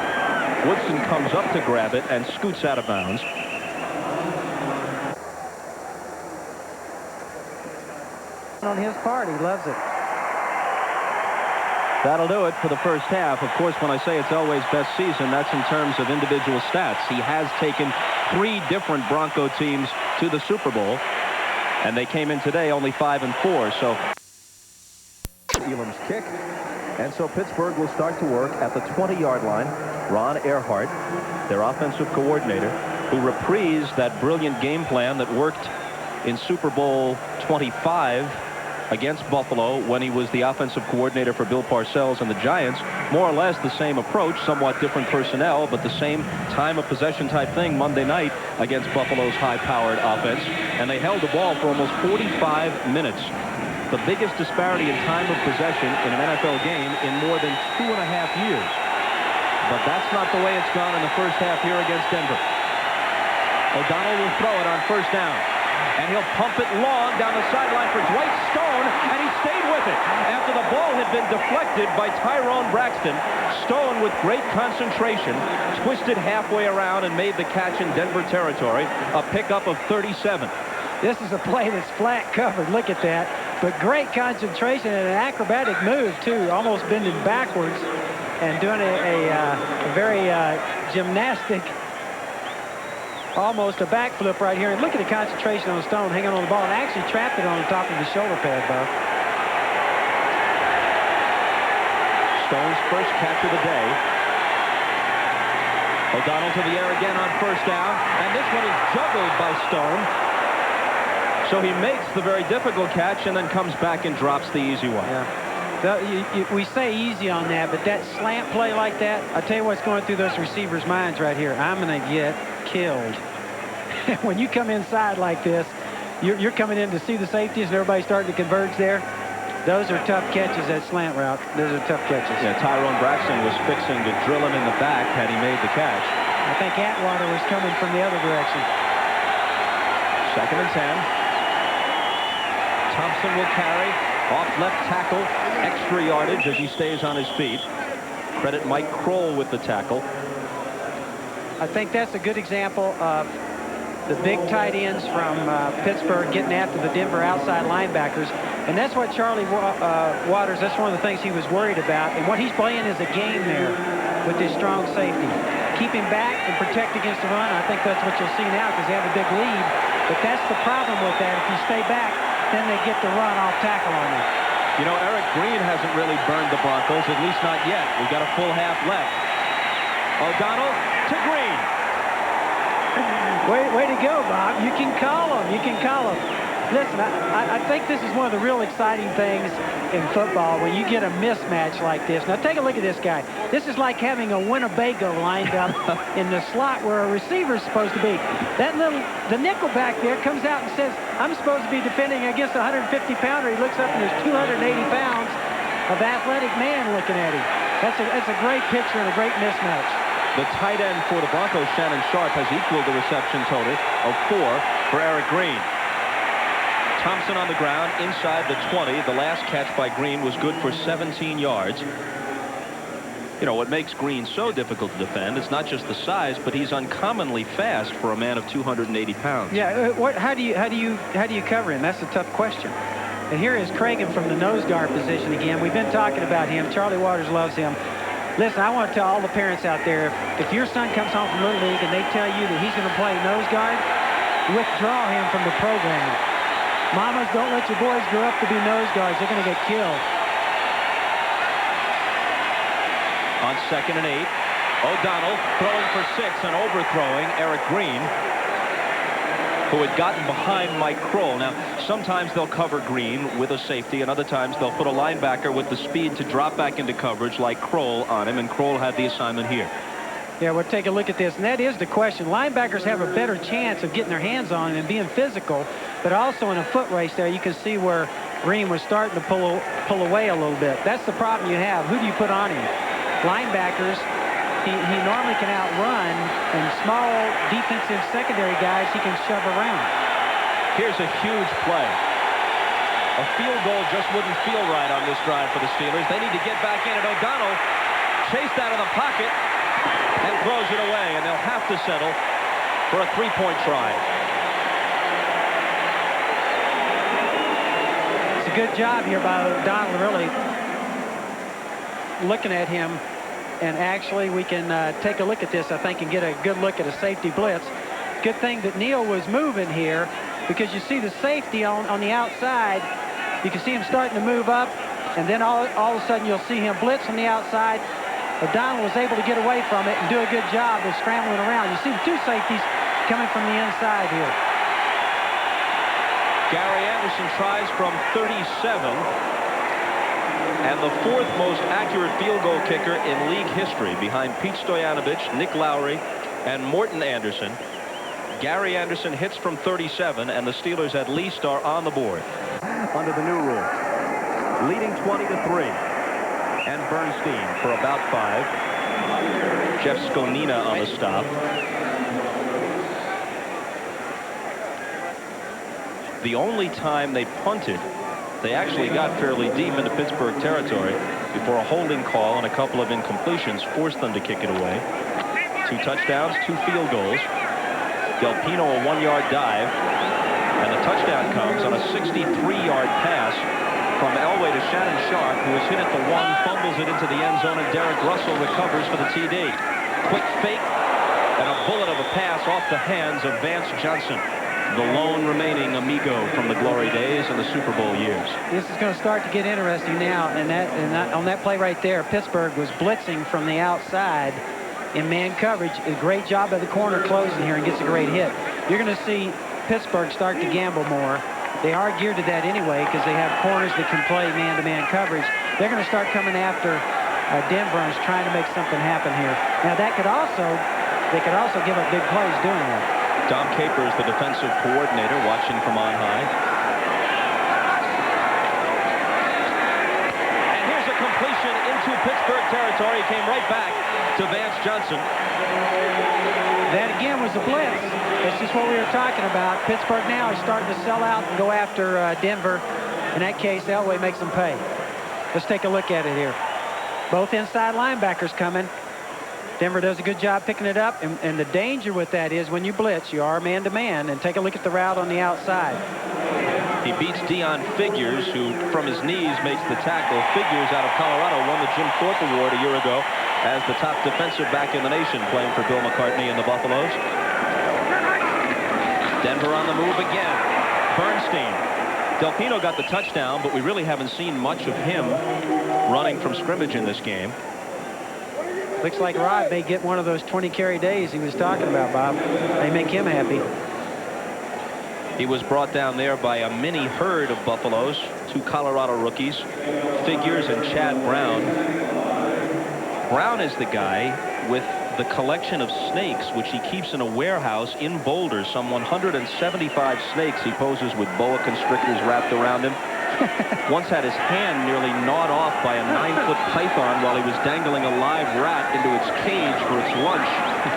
Woodson comes up to grab it and scoots out of bounds. On his part, he loves it. That'll do it for the first half. Of course, when I say it's Elway's best season, that's in terms of individual stats. He has taken 3 different Bronco teams to the Super Bowl, and they came in today only 5-4. So Elam's kick, and so Pittsburgh will start to work at the 20-yard line. Ron Earhart, their offensive coordinator, who reprised that brilliant game plan that worked in Super Bowl 25 against Buffalo when he was the offensive coordinator for Bill Parcells and the Giants. More or less the same approach, somewhat different personnel, but the same time of possession type thing Monday night against Buffalo's high-powered offense. And they held the ball for almost 45 minutes. The biggest disparity in time of possession in an NFL game in more than 2.5 years. But that's not the way it's gone in the first half here against Denver. O'Donnell will throw it on first down. And he'll pump it long down the sideline for Dwight Stone, and he stayed with it. After the ball had been deflected by Tyrone Braxton, Stone, with great concentration, twisted halfway around and made the catch in Denver territory, a pickup of 37. This is a play that's flat covered. Look at that. But great concentration and an acrobatic move, too, almost bending backwards and doing a very gymnastic, almost a backflip right here. And look at the concentration on Stone hanging on the ball and actually trapped it on the top of the shoulder pad, Bo. Stone's first catch of the day. O'Donnell to the air again on first down, and this one is juggled by Stone. So he makes the very difficult catch and then comes back and drops the easy one. Yeah. We say easy on that, but that slant play like that, I tell you what's going through those receivers' minds right here. I'm going to get killed. When you come inside like this, you're coming in to see the safeties and everybody's starting to converge there. Those are tough catches, that slant route. Those are tough catches. Yeah, Tyrone Braxton was fixing to drill him in the back had he made the catch. I think Atwater was coming from the other direction. 2nd and 10. Thompson will carry off left tackle, extra yardage as he stays on his feet. Credit Mike Kroll with the tackle. I think that's a good example of the big tight ends from Pittsburgh getting after the Denver outside linebackers. And that's what Charlie Waters, that's one of the things he was worried about. And what he's playing is a game there with his strong safety. Keep him back and protect against the run. I think that's what you'll see now because they have a big lead. But that's the problem with that. If you stay back, then they get the run off tackle on you. You know, Eric Green hasn't really burned the Broncos, at least not yet. We've got a full half left. O'Donnell to Green. Way to go, Bob. You can call them. You can call them. Listen, I think this is one of the real exciting things in football when you get a mismatch like this. Now, take a look at this guy. This is like having a Winnebago lined up in the slot where a receiver's supposed to be. The nickel back there comes out and says, I'm supposed to be defending against a 150-pounder. He looks up and there's 280 pounds of athletic man looking at him. That's a great picture and a great mismatch. The tight end for the Broncos, Shannon Sharpe, has equaled the reception total of 4 for Eric Green. Thompson on the ground inside the 20. The last catch by Green was good for 17 yards. You know, what makes Green so difficult to defend, it's not just the size, but he's uncommonly fast for a man of 280 pounds. Yeah, how do you cover him? That's a tough question. And here is Cragen from the nose guard position again. We've been talking about him. Charlie Waters loves him. Listen, I want to tell all the parents out there, if your son comes home from Little League and they tell you that he's going to play nose guard, withdraw him from the program. Mamas, don't let your boys grow up to be nose guards. They're going to get killed. On 2nd and 8, O'Donnell throwing for 6 and overthrowing Eric Green, who had gotten behind Mike Kroll. Now, sometimes they'll cover Green with a safety, and other times they'll put a linebacker with the speed to drop back into coverage like Kroll on him, and Kroll had the assignment here. Yeah, we'll take a look at this, and that is the question. Linebackers have a better chance of getting their hands on him and being physical, but also in a foot race there, you can see where Green was starting to pull away a little bit. That's the problem you have. Who do you put on him? Linebackers, he normally can outrun, and small defensive secondary guys he can shove around. Here's a huge play. A field goal just wouldn't feel right on this drive for the Steelers. They need to get back in, and O'Donnell chased out of the pocket and throws it away, and they'll have to settle for a 3-point try. It's a good job here by O'Donnell, really looking at him, and actually we can take a look at this, I think, and get a good look at a safety blitz. Good thing that Neal was moving here, because you see the safety on the outside. You can see him starting to move up, and then all of a sudden you'll see him blitz on the outside. O'Donnell was able to get away from it and do a good job of scrambling around. You see the two safeties coming from the inside here. Gary Anderson tries from 37. And the 4th most accurate field goal kicker in league history, behind Pete Stoyanovich, Nick Lowry, and Morton Anderson. Gary Anderson hits from 37, and the Steelers at least are on the board under the new rule. Leading 20-3. And Bernstein for about 5. Jeff Skonina on the stop. The only time they punted, they actually got fairly deep into Pittsburgh territory before a holding call and a couple of incompletions forced them to kick it away. 2 touchdowns, 2 field goals. Del Pino a 1-yard dive, and the touchdown comes on a 63-yard pass from Elway to Shannon Sharpe, who is hit at the 1, fumbles it into the end zone, and Derek Russell recovers for the TD. Quick fake and a bullet of a pass off the hands of Vance Johnson, the lone remaining amigo from the glory days and the Super Bowl years. This is going to start to get interesting now, and on that play right there, Pittsburgh was blitzing from the outside in man coverage. A great job by the corner closing here and gets a great hit. You're going to see Pittsburgh start to gamble more. They are geared to that anyway because they have corners that can play man-to-man coverage. They're going to start coming after Denver and trying to make something happen here. Now they could also give up big plays doing that. Dom Capers, the defensive coordinator, watching from on high. And here's a completion into Pittsburgh territory. He came right back to Vance Johnson. That again was a blitz. That's just what we were talking about. Pittsburgh now is starting to sell out and go after Denver. In that case, Elway makes them pay. Let's take a look at it here. Both inside linebackers coming. Denver does a good job picking it up, and the danger with that is when you blitz, you are man-to-man, and take a look at the route on the outside. He beats Deion Figures, who from his knees makes the tackle. Figures out of Colorado won the Jim Thorpe Award a year ago as the top defensive back in the nation, playing for Bill McCartney and the Buffaloes. Denver on the move again. Bernstein. Del Pino got the touchdown, but we really haven't seen much of him running from scrimmage in this game. Looks like Rod may get one of those 20-carry days he was talking about, Bob. They make him happy. He was brought down there by a mini herd of Buffaloes, 2 Colorado rookies, Figures and Chad Brown. Brown is the guy with the collection of snakes, which he keeps in a warehouse in Boulder. Some 175 snakes he poses with boa constrictors wrapped around him. Once had his hand nearly gnawed off by a 9-foot python while he was dangling a live rat into its cage for its lunch.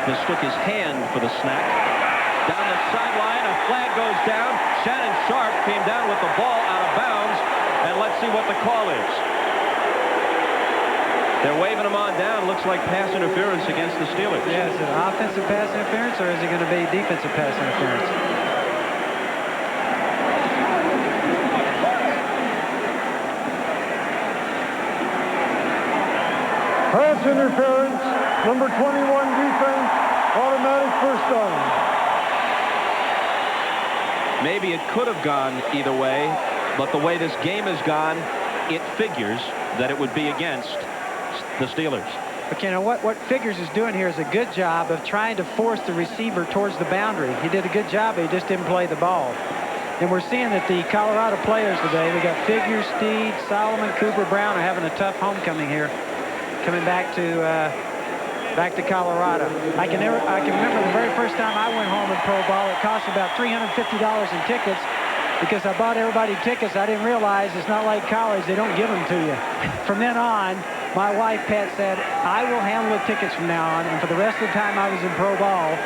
Mistook his hand for the snack. Down the sideline, a flag goes down. Shannon Sharpe came down with the ball out of bounds, and let's see what the call is. They're waving him on down. Looks like pass interference against the Steelers. Yeah, is it offensive pass interference, or is it going to be defensive pass interference? Pass interference, number 21 defense, automatic first down. Maybe it could have gone either way, but the way this game has gone, it figures that it would be against the Steelers. But you know what Figures is doing here is a good job of trying to force the receiver towards the boundary. He did a good job, but he just didn't play the ball. And we're seeing that the Colorado players today, we got Figures, Steed, Solomon, Cooper, Brown are having a tough homecoming here, coming back to Colorado. I can remember the very first time I went home in pro ball, it cost about $350 in tickets because I bought everybody tickets. I didn't realize it's not like college. They don't give them to you. From then on, my wife, Pat, said, I will handle the tickets from now on. And for the rest of the time I was in pro ball,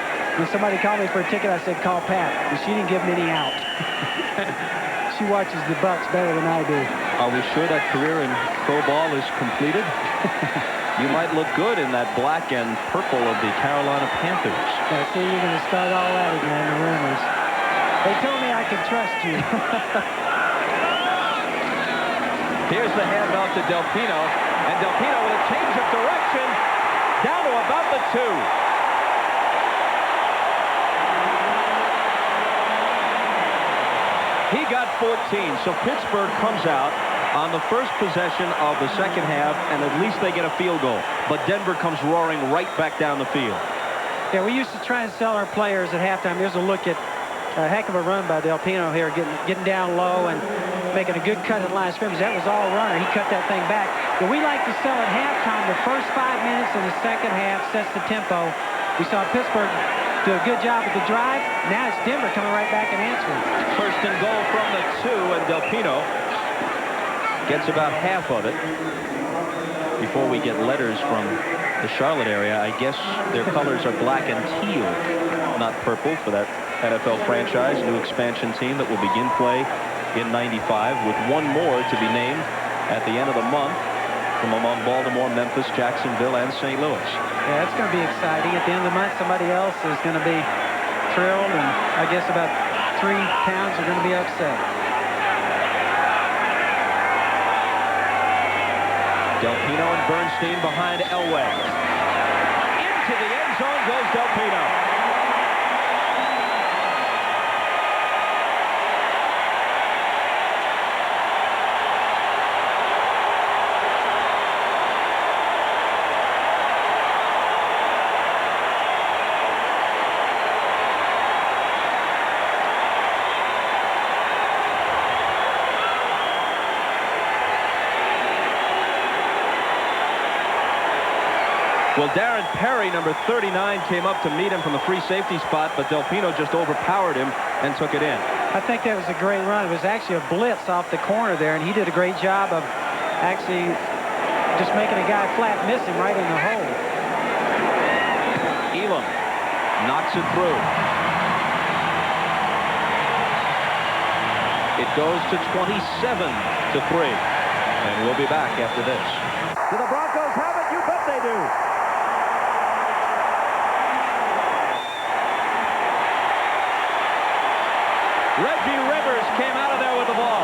when somebody called me for a ticket, I said, call Pat. And she didn't give me any out. She watches the Bucks better than I do. Are we sure that career in pro ball is completed? You might look good in that black and purple of the Carolina Panthers. I see you're going to start all that again, the rumors. They told me I could trust you. Here's the handoff to Del Pino, and Del Pino with a change of direction down to about the 2. He got 14, so Pittsburgh comes out on the first possession of the second half, and at least they get a field goal. But Denver comes roaring right back down the field. Yeah, we used to try and sell our players at halftime. Here's a look at A heck of a run by Delpino here, getting down low and making a good cut at the line of scrimmage. That was all runner. He cut that thing back. But we like to sell at halftime. The first 5 minutes of the second half sets the tempo. We saw Pittsburgh do a good job with the drive. Now it's Denver coming right back and answering. First and goal from the 2, and Delpino gets about half of it. Before we get letters from the Charlotte area, I guess their colors are black and teal, not purple, for that NFL franchise, new expansion team that will begin play in '95 with one more to be named at the end of the month from among Baltimore, Memphis, Jacksonville, and St. Louis. Yeah, it's going to be exciting. At the end of the month, somebody else is going to be thrilled, and I guess about 3 towns are going to be upset. Delpino and Bernstein behind Elway. Into the end zone goes Delpino. Well, Darren Perry, number 39, came up to meet him from the free safety spot, but Delpino just overpowered him and took it in. I think that was a great run. It was actually a blitz off the corner there, and he did a great job of actually just making a guy flat miss him right in the hole. Elam knocks it through. It goes to 27-3, and we'll be back after this. Do the Broncos have it? You bet they do. Reggie Rivers came out of there with the ball.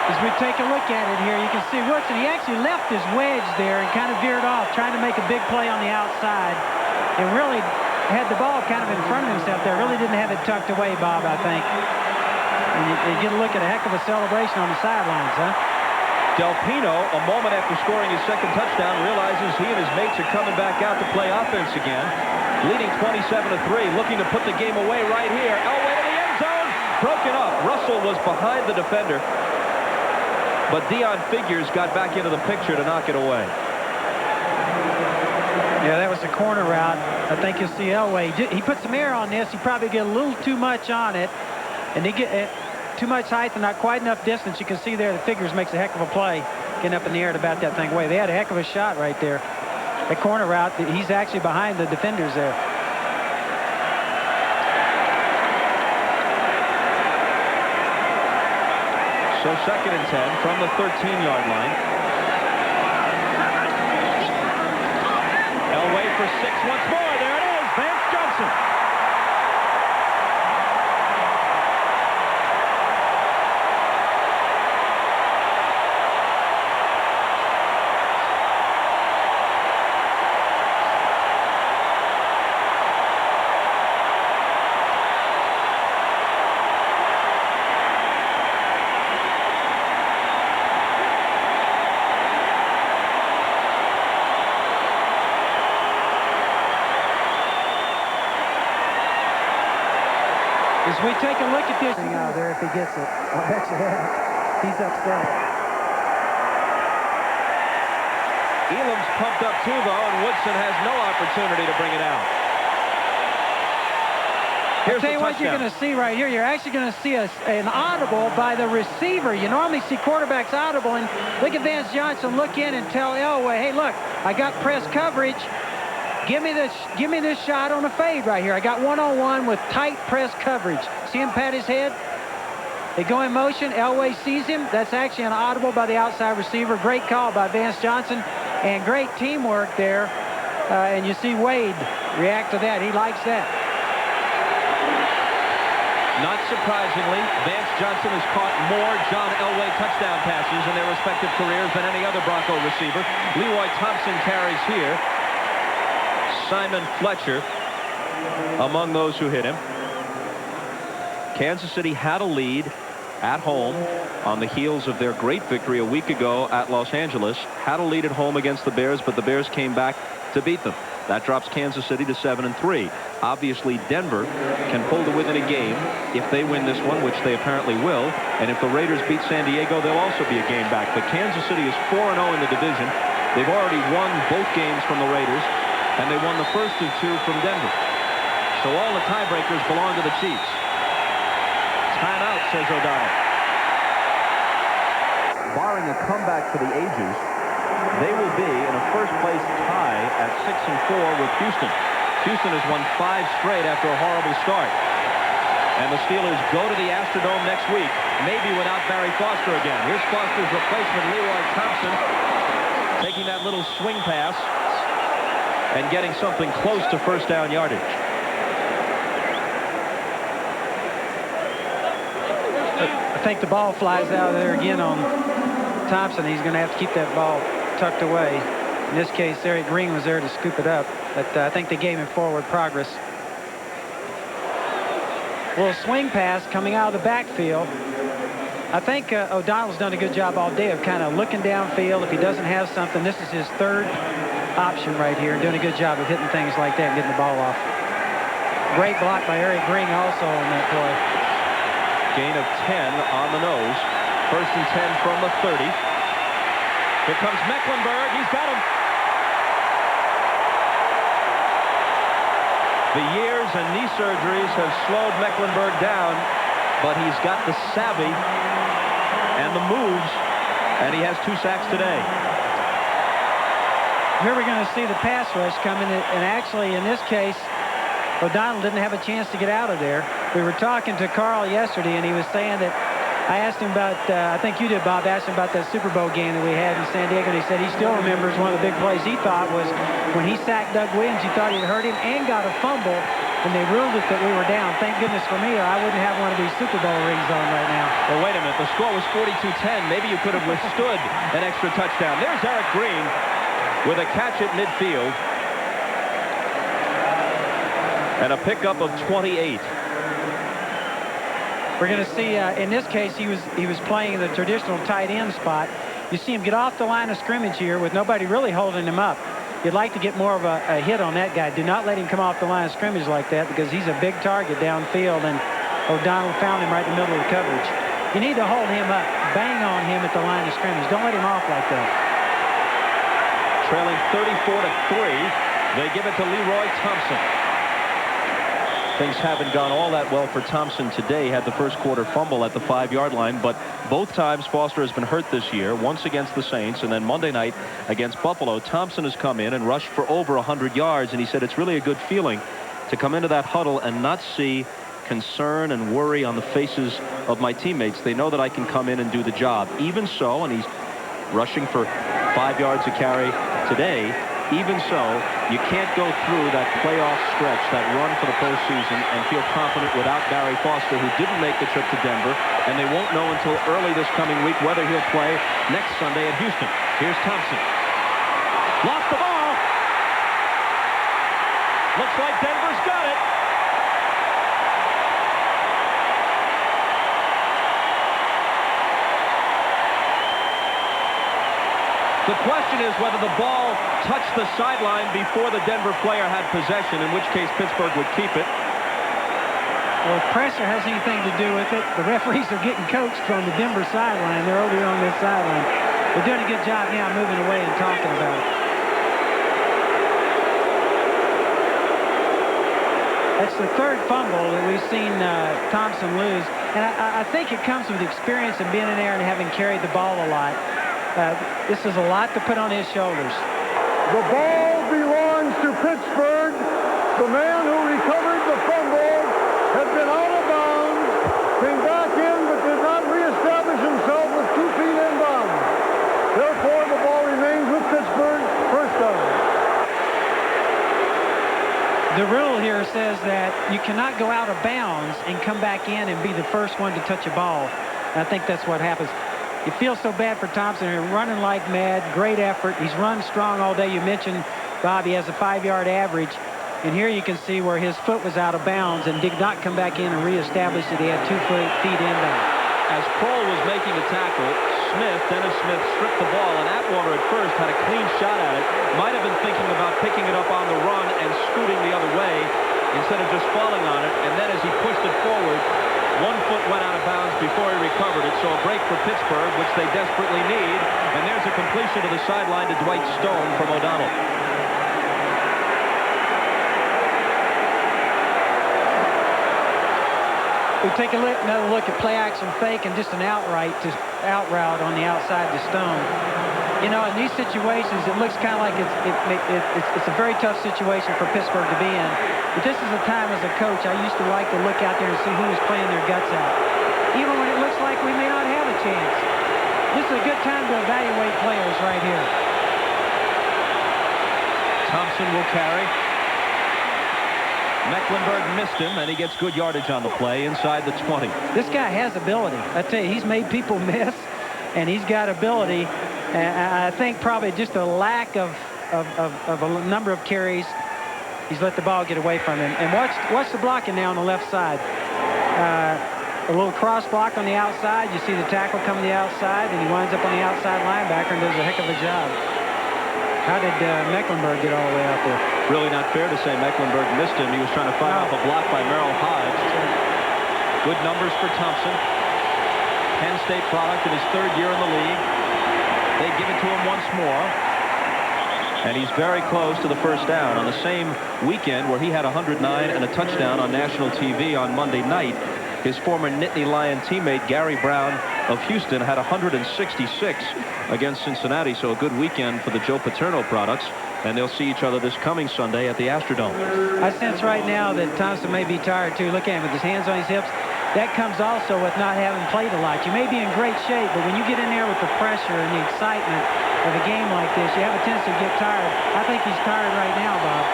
As we take a look at it here, you can see Woodson, he actually left his wedge there and kind of veered off, trying to make a big play on the outside. And really had the ball kind of in front of himself there. Really didn't have it tucked away, Bob, I think. And you get a look at a heck of a celebration on the sidelines, huh? Delpino, a moment after scoring his second touchdown, realizes he and his mates are coming back out to play offense again. Leading 27-3, looking to put the game away right here. Elway to the end zone, broken up. Russell was behind the defender, but Dion Figures got back into the picture to knock it away. Yeah, that was a corner route. I think you'll see Elway. He put some air on this. He probably get a little too much on it, and he get too much height and not quite enough distance. You can see there the Figures makes a heck of a play getting up in the air to bat that thing away. They had a heck of a shot right there. That corner route, he's actually behind the defenders there. So 2nd and 10 from the 13-yard line. Elway for 6 once more. There it is, Vance Johnson. As we take a look at this thing out there, if he gets it, I'll bet you that he's upset. Elam's pumped up too, though, and Woodson has no opportunity to bring it out. I'll tell you what you're going to see right here. You're actually going to see an audible by the receiver. You normally see quarterbacks audible, and look at Vance Johnson look in and tell Elway, hey, look, I got press coverage. Give me this shot on a fade right here. I got one-on-one with tight press coverage. See him pat his head? They go in motion. Elway sees him. That's actually an audible by the outside receiver. Great call by Vance Johnson, and great teamwork there. And you see Wade react to that. He likes that. Not surprisingly, Vance Johnson has caught more John Elway touchdown passes in their respective careers than any other Bronco receiver. Leroy Thompson carries here. Simon Fletcher among those who hit him. Kansas City had a lead at home on the heels of their great victory a week ago at Los Angeles. Had a lead at home against the Bears, but the Bears came back to beat them. That drops Kansas City to 7-3. Obviously, Denver can pull to within a game if they win this one, which they apparently will. And if the Raiders beat San Diego, they'll also be a game back. But Kansas City is 4-0 in the division. They've already won both games from the Raiders, and they won the first of 2 from Denver. So all the tiebreakers belong to the Chiefs. Timeout, says O'Donnell. Barring a comeback for the ages, they will be in a first-place tie at 6-4 with Houston. Houston has won 5 straight after a horrible start. And the Steelers go to the Astrodome next week, maybe without Barry Foster again. Here's Foster's replacement, Leroy Thompson, taking that little swing pass and getting something close to first down yardage. I think the ball flies out of there again on Thompson. He's going to have to keep that ball tucked away. In this case, Eric Green was there to scoop it up, but I think they gave him forward progress. A little swing pass coming out of the backfield. I think O'Donnell's done a good job all day of kind of looking downfield. If he doesn't have something, this is his third option right here, and doing a good job of hitting things like that and getting the ball off. Great block by Eric Green also on that play. Gain of 10 on the nose. First and 10 from the 30. Here comes Mecklenburg. He's got him. The years and knee surgeries have slowed Mecklenburg down, but he's got the savvy and the moves, and he has 2 sacks today. Here we're going to see the pass rush coming, and actually in this case, O'Donnell didn't have a chance to get out of there. We were talking to Carl yesterday, and he was saying that I asked him about, I think you did, Bob, asked him about that Super Bowl game that we had in San Diego, and he said he still remembers one of the big plays he thought was when he sacked Doug Williams. He thought he'd hurt him and got a fumble, and they ruled it that we were down. Thank goodness for me, or I wouldn't have one of these Super Bowl rings on right now. Well, wait a minute. The score was 42-10. Maybe you could have withstood an extra touchdown. There's Eric Green with a catch at midfield and a pickup of 28. We're going to see, in this case, he was playing in the traditional tight end spot. You see him get off the line of scrimmage here with nobody really holding him up. You'd like to get more of a hit on that guy. Do not let him come off the line of scrimmage like that, because he's a big target downfield, and O'Donnell found him right in the middle of the coverage. You need to hold him up, bang on him at the line of scrimmage. Don't let him off like that. Trailing 34-3, they give it to Leroy Thompson. Things haven't gone all that well for Thompson today. Had the first quarter fumble at the 5-yard line, but both times Foster has been hurt this year, once against the Saints, and then Monday night against Buffalo. Thompson has come in and rushed for over 100 yards, and he said it's really a good feeling to come into that huddle and not see concern and worry on the faces of my teammates. They know that I can come in and do the job. Even so, and he's rushing for 5 yards a carry today, even so, you can't go through that playoff stretch, that run for the postseason, and feel confident without Barry Foster, who didn't make the trip to Denver, and they won't know until early this coming week whether he'll play next Sunday at Houston. Here's Thompson. Lost the ball. Looks like Denver's got it. The question is whether the ball touched the sideline before the Denver player had possession, in which case Pittsburgh would keep it. Well, if pressure has anything to do with it, the referees are getting coached from the Denver sideline. They're over on this sideline. They're doing a good job now moving away and talking about it. That's the third fumble that we've seen Thompson lose. And I think it comes with experience and being in there and having carried the ball a lot. This is a lot to put on his shoulders. The ball belongs to Pittsburgh. The man who recovered the fumble had been out of bounds, came back in, but did not reestablish himself with 2 feet in bounds. Therefore, the ball remains with Pittsburgh. First down. The rule here says that you cannot go out of bounds and come back in and be the first one to touch a ball. And I think that's what happens. You feel so bad for Thompson. He's running like mad. Great effort. He's run strong all day. You mentioned, Bob, he has a 5-yard average. And here you can see where his foot was out of bounds and did not come back in and reestablish that he had 2 feet inbound. As Kroll was making the tackle, Dennis Smith stripped the ball, and Atwater at first had a clean shot at it. Might have been thinking about picking it up on the run and scooting the other way instead of just falling on it. And then as he pushed it forward, 1 foot went out of bounds before he recovered it. So a break for Pittsburgh, which they desperately need. And there's a completion to the sideline to Dwight Stone from O'Donnell. We take another look at play action fake and just an out route on the outside to Stone. You know, in these situations, it looks kind of like it's a very tough situation for Pittsburgh to be in. But this is a time as a coach, I used to like to look out there and see who was playing their guts out. Even when it looks like we may not have a chance. This is a good time to evaluate players right here. Thompson will carry. Mecklenburg missed him, and he gets good yardage on the play inside the 20. This guy has ability. I tell you, he's made people miss, and he's got ability. I think probably just a lack of a number of carries. He's let the ball get away from him. And watch the blocking now on the left side. A little cross block on the outside. You see the tackle coming to the outside, and he winds up on the outside linebacker and does a heck of a job. How did Mecklenburg get all the way out there? Really not fair to say Mecklenburg missed him. He was trying to fight off a block by Merrill Hodge. Good numbers for Thompson. Penn State product in his 3rd year in the league. They give it to him once more. And he's very close to the first down on the same weekend where he had 109 and a touchdown on national TV on Monday night. His former Nittany Lion teammate Gary Brown of Houston had 166 against Cincinnati. So a good weekend for the Joe Paterno products. And they'll see each other this coming Sunday at the Astrodome. I sense right now that Thompson may be tired too. Look at him with his hands on his hips. That comes also with not having played a lot. You may be in great shape, but when you get in there with the pressure and the excitement of a game like this, you have a tendency to get tired. I think he's tired right now, Bob.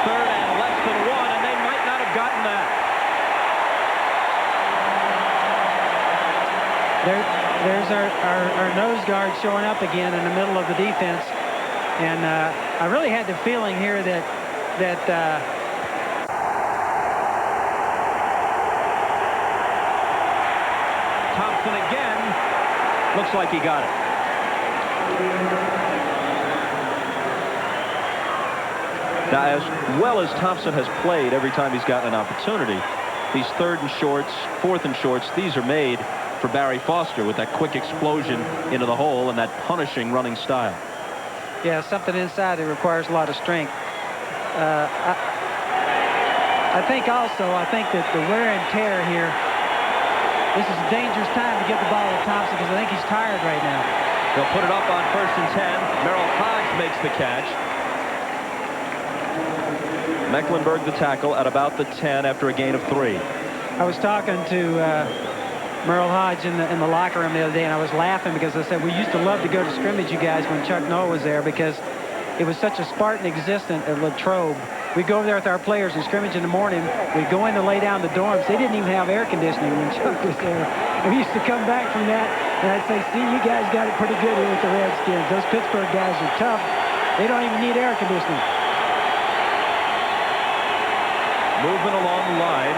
3rd and less than 1, and they might not have gotten that. There's our nose guard showing up again in the middle of the defense. And I really had the feeling here that Thompson again. Looks like he got it. Now, as well as Thompson has played every time he's gotten an opportunity, these 3rd and shorts, 4th and shorts, these are made for Barry Foster with that quick explosion into the hole and that punishing running style. Yeah, something inside that requires a lot of strength. I think that the wear and tear here, this is a dangerous time to get the ball to Thompson because I think he's tired right now. They'll put it up on 1st and 10. Merrill Hodge makes the catch. Mecklenburg the tackle at about the 10 after a gain of 3. I was talking to Merrill Hodge in the locker room the other day, and I was laughing because I said we used to love to go to scrimmage, you guys, when Chuck Noll was there, because it was such a Spartan existence at Latrobe. We'd go over there with our players and scrimmage in the morning. We'd go in to lay down the dorms. They didn't even have air conditioning when Chuck was there. And we used to come back from that, and I'd say, see, you guys got it pretty good here with the Redskins. Those Pittsburgh guys are tough. They don't even need air conditioning. Movement along the line.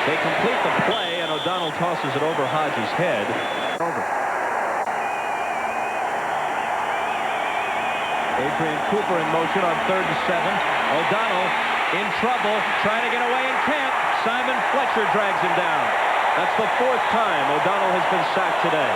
They complete the play, and O'Donnell tosses it over Hodge's head. Over. Adrian Cooper in motion on 3rd and 7. O'Donnell in trouble, trying to get away and can't. Simon Fletcher drags him down. That's the 4th time O'Donnell has been sacked today.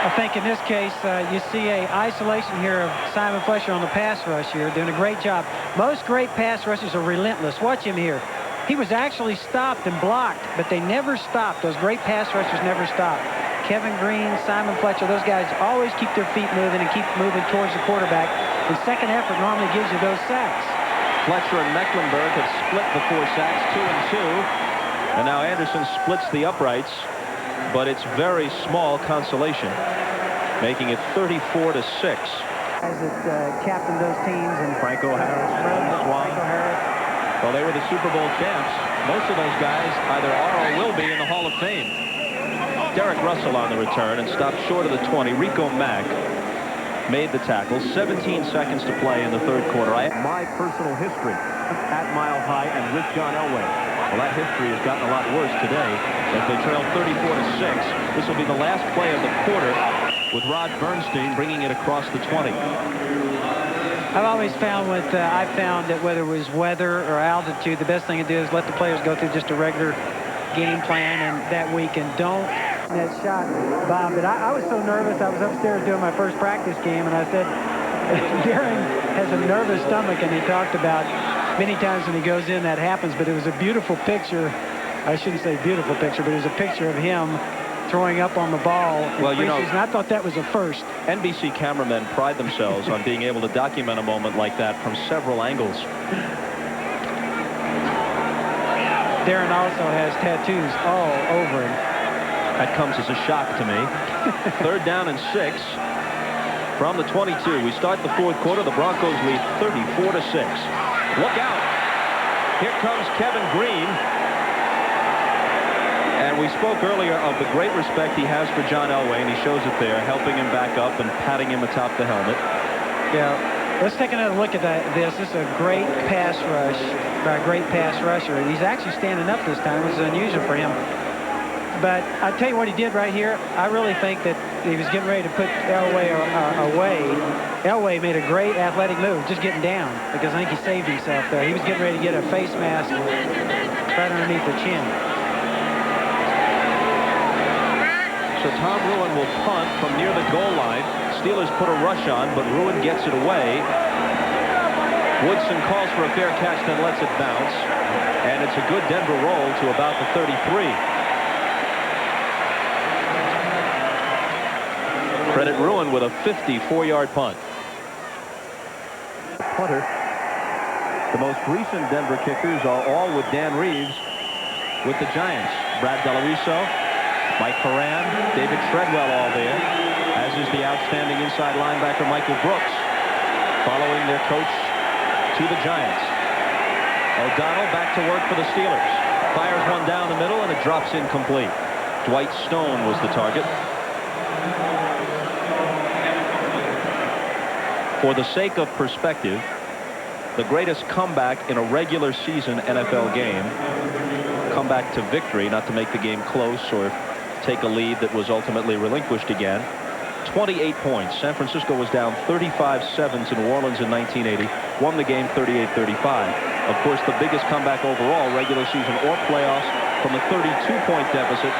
I think in this case, you see a isolation here of Simon Fletcher on the pass rush here, doing a great job. Most great pass rushers are relentless. Watch him here. He was actually stopped and blocked, but they never stopped. Those great pass rushers never stop. Kevin Green, Simon Fletcher, those guys always keep their feet moving and keep moving towards the quarterback. The second effort normally gives you those sacks. Fletcher and Mecklenburg have split the 4 sacks, 2 and 2. And now Anderson splits the uprights, but it's very small consolation, making it 34-6. Guys that captained those teams, and Franco Harris, Franco Harris. Well, they were the Super Bowl champs. Most of those guys either are or will be in the Hall of Fame. Derek Russell on the return and stopped short of the 20. Rico Mack made the tackle. 17 seconds to play in the third quarter. My personal history at Mile High and with John Elway. Well, that history has gotten a lot worse today as they trail 34-6. This will be the last play of the quarter with Rod Bernstein bringing it across the 20. I've always found that whether it was weather or altitude, the best thing to do is let the players go through just a regular game plan and that week and don't that shot, Bob. But I was so nervous. I was upstairs doing my first practice game, and I said, Darren has a nervous stomach, and he talked about many times when he goes in that happens, but it was a beautiful picture. I shouldn't say beautiful picture, but it was a picture of him throwing up on the ball. Well, you know, and I thought that was a first. NBC cameramen pride themselves on being able to document a moment like that from several angles. Darren also has tattoos all over him. That comes as a shock to me. 3rd down and 6 from the 22. We start the fourth quarter. The Broncos lead 34-6. Look out. Here comes Kevin Green. And we spoke earlier of the great respect he has for John Elway, and he shows it there, helping him back up and patting him atop the helmet. Yeah, let's take another look at this. This is a great pass rush by a great pass rusher, and he's actually standing up this time, which is unusual for him. But I'll tell you what he did right here. I really think that he was getting ready to put Elway away. Elway made a great athletic move, just getting down, because I think he saved himself there. He was getting ready to get a face mask right underneath the chin. So Tom Ruin will punt from near the goal line. Steelers put a rush on, but Ruin gets it away. Woodson calls for a fair catch, then lets it bounce. And it's a good Denver roll to about the 33. Credit Ruin with a 54-yard punt. Punter. The most recent Denver kickers are all with Dan Reeves with the Giants. Brad Deloiso, Mike Horan, David Treadwell all there, as is the outstanding inside linebacker Michael Brooks, following their coach to the Giants. O'Donnell back to work for the Steelers. Fires one down the middle, and it drops incomplete. Dwight Stone was the target. For the sake of perspective, the greatest comeback in a regular season NFL game, comeback to victory, not to make the game close or take a lead that was ultimately relinquished again. 28 points. San Francisco was down 35-7 to New Orleans in 1980, won the game 38-35. Of course, the biggest comeback overall, regular season or playoffs, from a 32-point deficit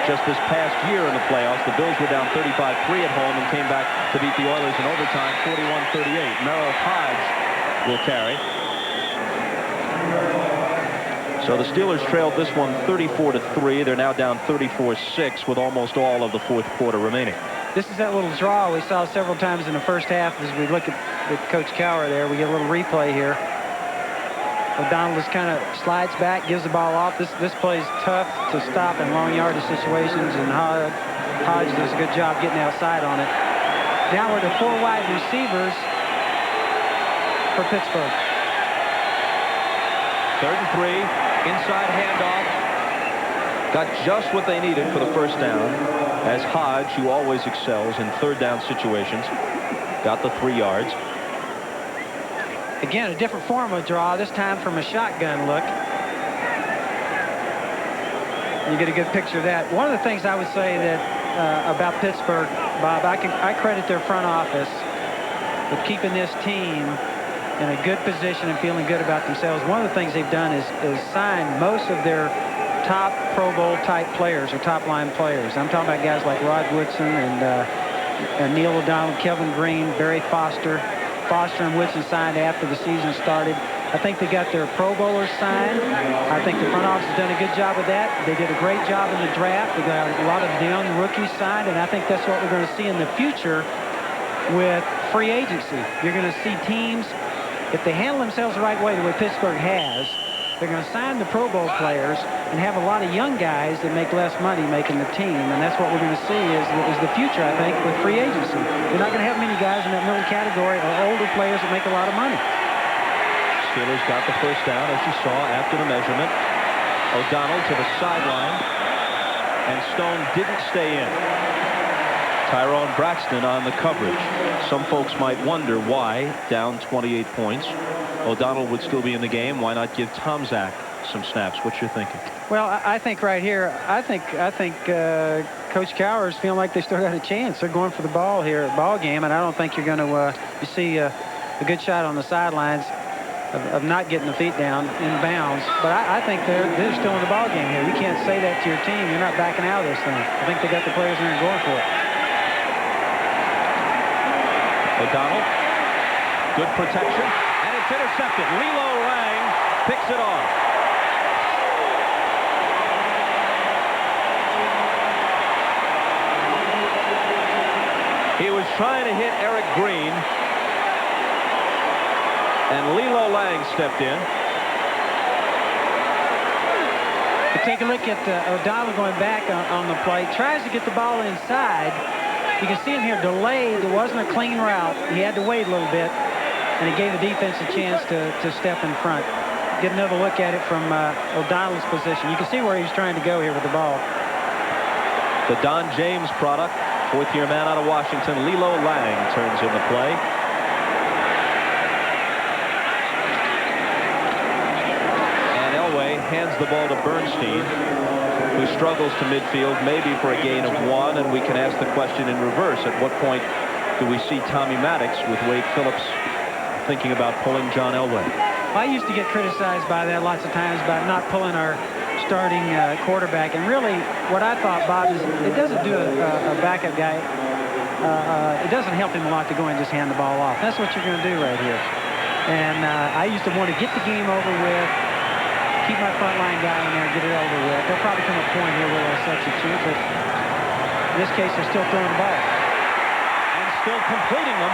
just this past year in the playoffs. The Bills were down 35-3 at home and came back to beat the Oilers in overtime 41-38. Merrill Hodge will carry. So the Steelers trailed this one 34-3. They're now down 34-6 with almost all of the fourth quarter remaining. This is that little draw we saw several times in the first half. As we look at Coach Cowher there, we get a little replay here. O'Donnell just kind of slides back, gives the ball off. This play is tough to stop in long yardage situations, and Hodge does a good job getting outside on it. Now we're to 4 wide receivers for Pittsburgh. 3rd and 3, inside handoff. Got just what they needed for the first down, as Hodge, who always excels in 3rd down situations, got the 3 yards. Again, a different form of draw, this time from a shotgun look. You get a good picture of that. One of the things I would say that about Pittsburgh, Bob, I credit their front office with keeping this team in a good position and feeling good about themselves. One of the things they've done is sign most of their top Pro Bowl type players or top line players. I'm talking about guys like Rod Woodson and Neil O'Donnell, Kevin Green, Barry Foster. Foster and Woodson signed after the season started. I think they got their Pro Bowlers signed. I think the front office has done a good job of that. They did a great job in the draft. They got a lot of young rookies signed, and I think that's what we're going to see in the future with free agency. You're going to see teams, if they handle themselves the right way, the way Pittsburgh has, they're going to sign the Pro Bowl players and have a lot of young guys that make less money making the team, and that's what we're going to see is the future, I think, with free agency. You're not going to have many guys in that middle category or older players that make a lot of money. Steelers got the first down, as you saw, after the measurement. O'Donnell to the sideline, and Stone didn't stay in. Tyrone Braxton on the coverage. Some folks might wonder why, down 28 points, O'Donnell would still be in the game. Why not give Tom Zach some snaps? What's your thinking? Well, I think right here, I think Coach Cowher's feeling like they still got a chance. They're going for the ball here, ball game, and I don't think you're going to you see a good shot on the sidelines of not getting the feet down in bounds. But I think they're still in the ball game here. You can't say that to your team. You're not backing out of this thing. I think they got the players in there going for it. O'Donnell, good protection, and it's intercepted. Lilo Lang picks it off. He was trying to hit Eric Green, and Lilo Lang stepped in. Take a look at O'Donnell going back on the play. Tries to get the ball inside. You can see him here delayed. It wasn't a clean route. He had to wait a little bit, and it gave the defense a chance to step in front. Get another look at it from O'Donnell's position. You can see where he's trying to go here with the ball. The Don James product, fourth-year man out of Washington, Lilo Lang turns in the play. And Elway hands the ball to Bernstein, who struggles to midfield, maybe for a gain of 1, and we can ask the question in reverse. At what point do we see Tommy Maddox with Wade Phillips thinking about pulling John Elway? I used to get criticized by that lots of times about not pulling our starting quarterback, and really what I thought, Bob, is it doesn't do a backup guy. It doesn't help him a lot to go and just hand the ball off. That's what you're going to do right here. And I used to want to get the game over with, keep my front line guy in there, get it over with. There'll probably come a point here where they'll substitute, but in this case, they're still throwing the ball. And still completing them.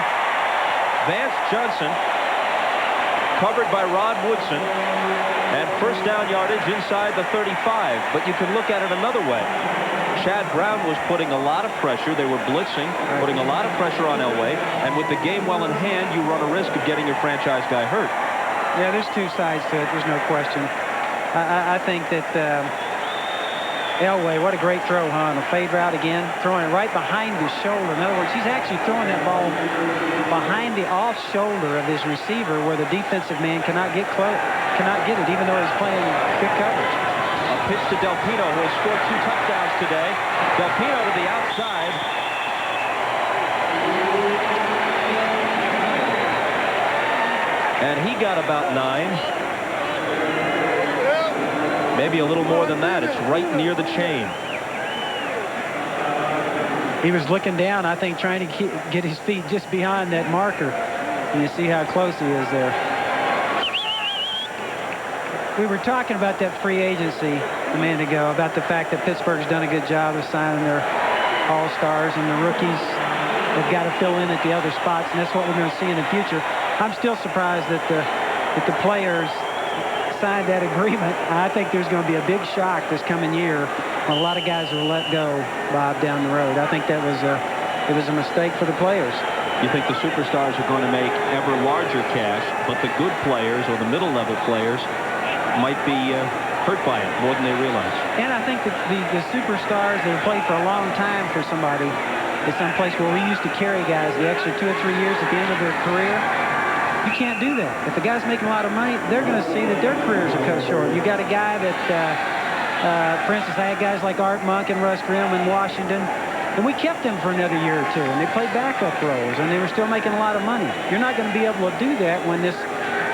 Vance Johnson, covered by Rod Woodson, and first down yardage inside the 35. But you can look at it another way. Chad Brown was putting a lot of pressure. They were blitzing, putting a lot of pressure on Elway, and with the game well in hand, you run a risk of getting your franchise guy hurt. Yeah, there's two sides to it. There's no question. I think that Elway, what a great throw, huh? On a fade route again, throwing it right behind his shoulder. In other words, he's actually throwing that ball behind the off shoulder of his receiver, where the defensive man cannot get close, cannot get it, even though he's playing good coverage. A pitch to Delpino, who has scored 2 touchdowns today. Delpino to the outside. And he got about 9. Maybe a little more than that. It's right near the chain. He was looking down, I think, trying to get his feet just beyond that marker. And you see how close he is there. We were talking about that free agency a minute ago, about the fact that Pittsburgh's done a good job of signing their all-stars, and the rookies have got to fill in at the other spots, and that's what we're going to see in the future. I'm still surprised that the players signed that agreement. I think there's going to be a big shock this coming year when a lot of guys will let go, Bob, down the road. I think that was it was a mistake for the players. You think the superstars are going to make ever larger cash, but the good players or the middle-level players might be hurt by it more than they realize. And I think that the superstars that have played for a long time for somebody is someplace where we used to carry guys the extra 2 or 3 years at the end of their career. You can't do that. If a guy's making a lot of money, they're going to see that their careers are cut short. You got a guy that, for instance, I had guys like Art Monk and Russ Grimm in Washington, and we kept them for another year or 2, and they played backup roles, and they were still making a lot of money. You're not going to be able to do that when this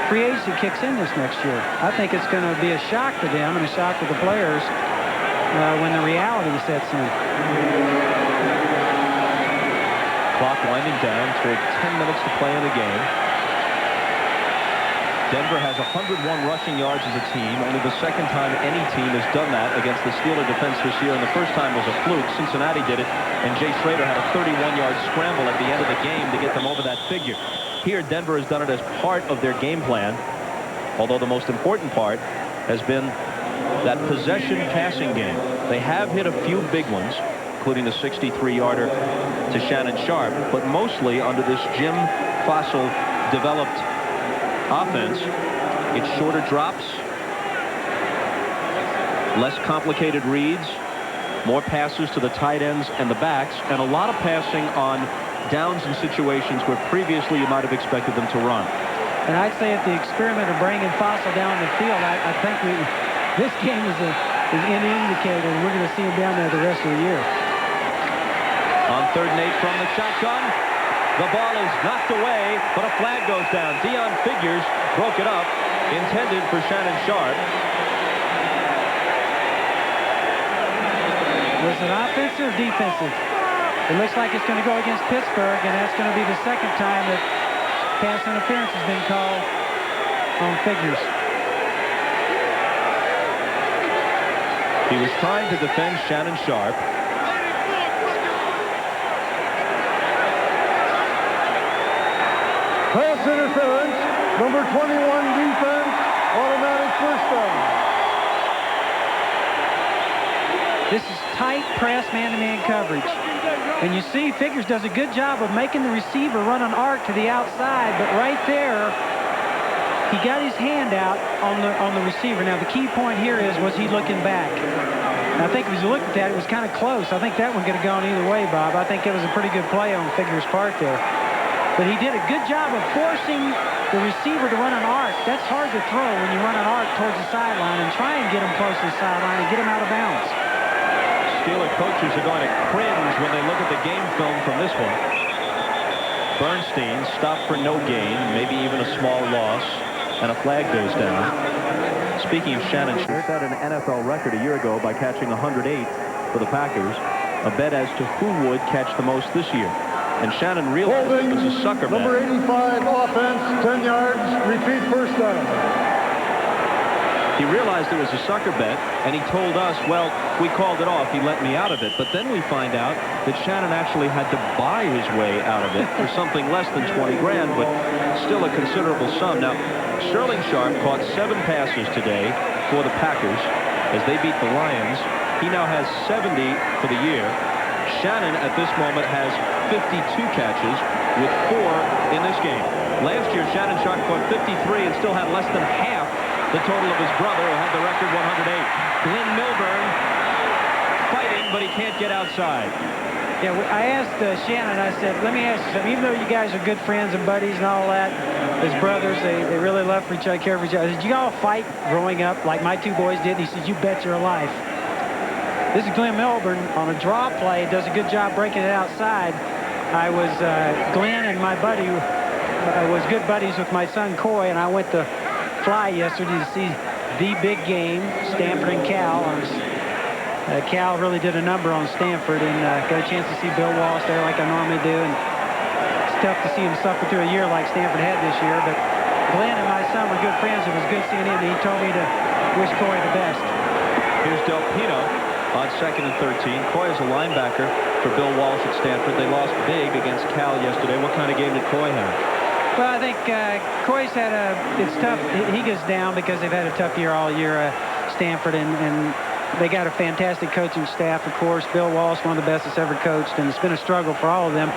free agency kicks in this next year. I think it's going to be a shock to them and a shock to the players when the reality sets in. Clock winding down toward 10 minutes to play in the game. Denver has 101 rushing yards as a team. Only the second time any team has done that against the Steeler defense this year, and the first time was a fluke. Cincinnati did it, and Jay Schrader had a 31-yard scramble at the end of the game to get them over that figure. Here, Denver has done it as part of their game plan, although the most important part has been that possession passing game. They have hit a few big ones, including the 63-yarder to Shannon Sharpe, but mostly under this Jim Fossil developed offense, it's shorter drops, less complicated reads, More passes to the tight ends and the backs, and a lot of passing on downs in situations where previously you might have expected them to run. And I'd say at the experiment of bringing Fossil down the field, I think this game is an indicator, and we're going to see him down there the rest of the year. On 3rd and 8 from the shotgun, the ball is knocked away, but a flag goes down. Dion Figures broke it up, intended for Shannon Sharpe. Was it offensive or defensive? It looks like it's going to go against Pittsburgh, and that's going to be the second time that pass interference has been called on Figures. He was trying to defend Shannon Sharpe. Pass interference, number 21 defense, automatic first down. This is tight press man-to-man coverage. And you see Figures does a good job of making the receiver run an arc to the outside, but right there, he got his hand out on the receiver. Now, the key point here is, was he looking back? And I think as you looked at that, it was kind of close. I think that one could have gone either way, Bob. I think it was a pretty good play on Figures' part there. But he did a good job of forcing the receiver to run an arc. That's hard to throw when you run an arc towards the sideline and try and get him close to the sideline and get him out of bounds. Steeler coaches are going to cringe when they look at the game film from this one. Bernstein stopped for no gain, maybe even a small loss, and a flag goes down. Speaking of Shannon, he set an NFL record a year ago by catching 108 for the Packers. A bet as to who would catch the most this year. And Shannon realized it was a sucker bet. Number 85 offense, 10 yards, repeat first down. He realized it was a sucker bet, and he told us, well, we called it off. He let me out of it. But then we find out that Shannon actually had to buy his way out of it for something less than 20 grand, but still a considerable sum. Now, Sterling Sharpe caught 7 passes today for the Packers as they beat the Lions. He now has 70 for the year. Shannon at this moment has 52 catches with 4 in this game. Last year, Shannon Sharpe caught 53 and still had less than half the total of his brother, who had the record 108. Glenn Milburn fighting, but he can't get outside. Yeah, I asked Shannon, I said, let me ask you something. Even though you guys are good friends and buddies and all that, as brothers, they really love for each other, care for each other. Did you all fight growing up like my 2 boys did? He said, you bet your life. This is Glenn Milburn on a draw play, does a good job breaking it outside. I was, Glenn and my buddy was good buddies with my son Coy, and I went to fly yesterday to see the big game, Stanford and Cal. Cal really did a number on Stanford, and got a chance to see Bill Walsh there like I normally do. And it's tough to see him suffer through a year like Stanford had this year, but Glenn and my son were good friends. It was good seeing him, and he told me to wish Coy the best. Here's Del Pino on 2nd and 13. Coy is a linebacker for Bill Walsh at Stanford. They lost big against Cal yesterday. What kind of game did Coy have? Well, I think Coy's had it's tough. He goes down because they've had a tough year all year, Stanford, and they got a fantastic coaching staff, of course. Bill Walsh, one of the best that's ever coached, and it's been a struggle for all of them.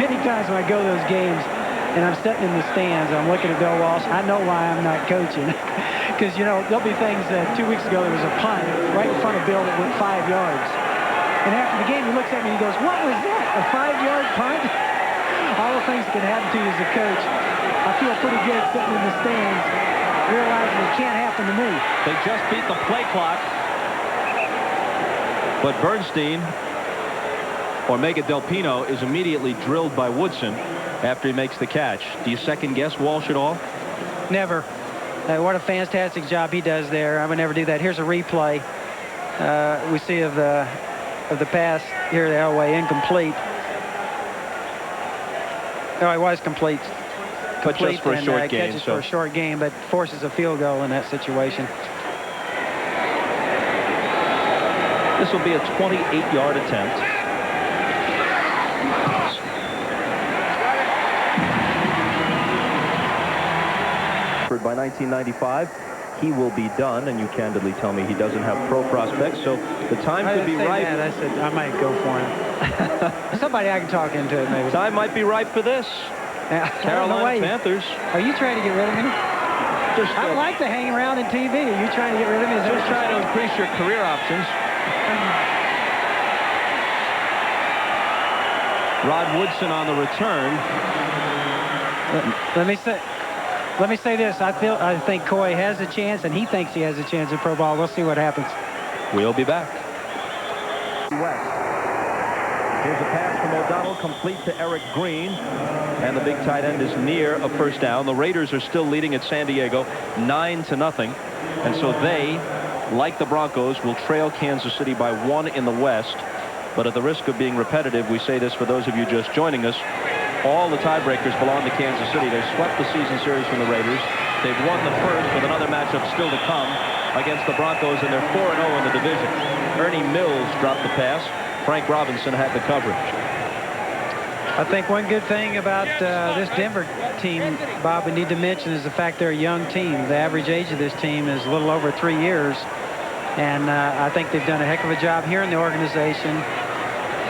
Many times when I go to those games and I'm sitting in the stands, I'm looking at Bill Walsh, I know why I'm not coaching. Because, you know, there'll be things that 2 weeks ago there was a punt right in front of Bill that went 5 yards. And after the game, he looks at me and he goes, what was that, a 5-yard punt? All the things that can happen to you as a coach. I feel pretty good sitting in the stands, realizing it can't happen to me. They just beat the play clock. But Bernstein, or Mega Del Pino, is immediately drilled by Woodson after he makes the catch. Do you second guess Walsh at all? Never. What a fantastic job he does there. I would never do that. Here's a replay we see of the pass here to Elway, incomplete. Oh, he was complete. But just for a short game. Catches for a short game, but forces a field goal in that situation. This will be a 28-yard attempt. By 1995, he will be done, and you candidly tell me he doesn't have pro prospects, so the time could be ripe. I said I might go for him. Somebody I can talk into it, maybe. Time might be ripe for this. Carolina Panthers. Are you trying to get rid of me? I like to hang around in TV. Are you trying to get rid of me? Just trying to increase your career options. Rod Woodson on the return. Let me say this. I think Coy has a chance, and he thinks he has a chance at pro ball. We'll see what happens. We'll be back. West. Here's a pass from O'Donnell, complete to Eric Green, and the big tight end is near a first down. The Raiders are still leading at San Diego 9-0, and so they, like the Broncos, will trail Kansas City by 1 in the West. But at the risk of being repetitive, we say this for those of you just joining us. All the tiebreakers belong to Kansas City. They swept the season series from the Raiders. They've won the first with another matchup still to come against the Broncos, and they're 4-0 in the division. Ernie Mills dropped the pass. Frank Robinson had the coverage. I think one good thing about this Denver team, Bob, we need to mention is the fact they're a young team. The average age of this team is a little over 3 years. And I think they've done a heck of a job here in the organization.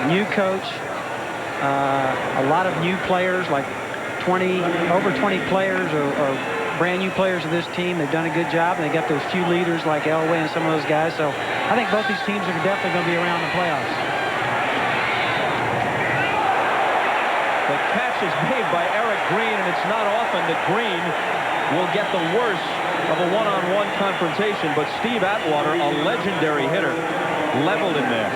New coach, a lot of new players, like over 20 players are brand new players of this team. They've done a good job, and they got those few leaders like Elway and some of those guys. So I think both these teams are definitely going to be around the playoffs. The catch is made by Eric Green, and it's not often that Green will get the worst of a one-on-one confrontation, but Steve Atwater, a legendary hitter, leveled him there.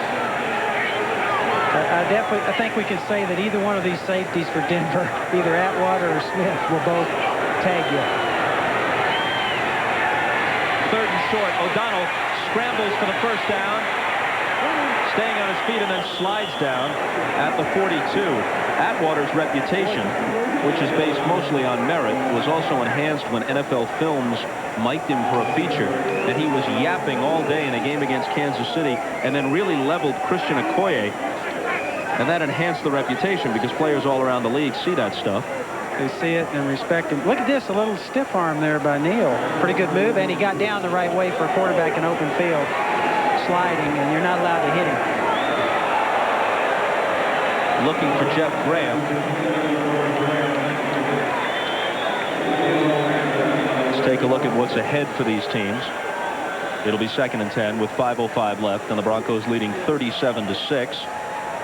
I think we can say that either one of these safeties for Denver, either Atwater or Smith, will both tag you. 3rd and short. O'Donnell scrambles for the first down, staying on his feet, and then slides down at the 42. Atwater's reputation, which is based mostly on merit, was also enhanced when NFL Films mic'd him for a feature, and he was yapping all day in a game against Kansas City, and then really leveled Christian Okoye, and that enhanced the reputation because players all around the league see that stuff. They see it and respect him. Look at this, a little stiff arm there by Neal. Pretty good move, and he got down the right way for a quarterback in open field, sliding, and you're not allowed to hit him. Looking for Jeff Graham. Let's take a look at what's ahead for these teams. It'll be 2nd and 10 with 5:05 left, and the Broncos leading 37-6.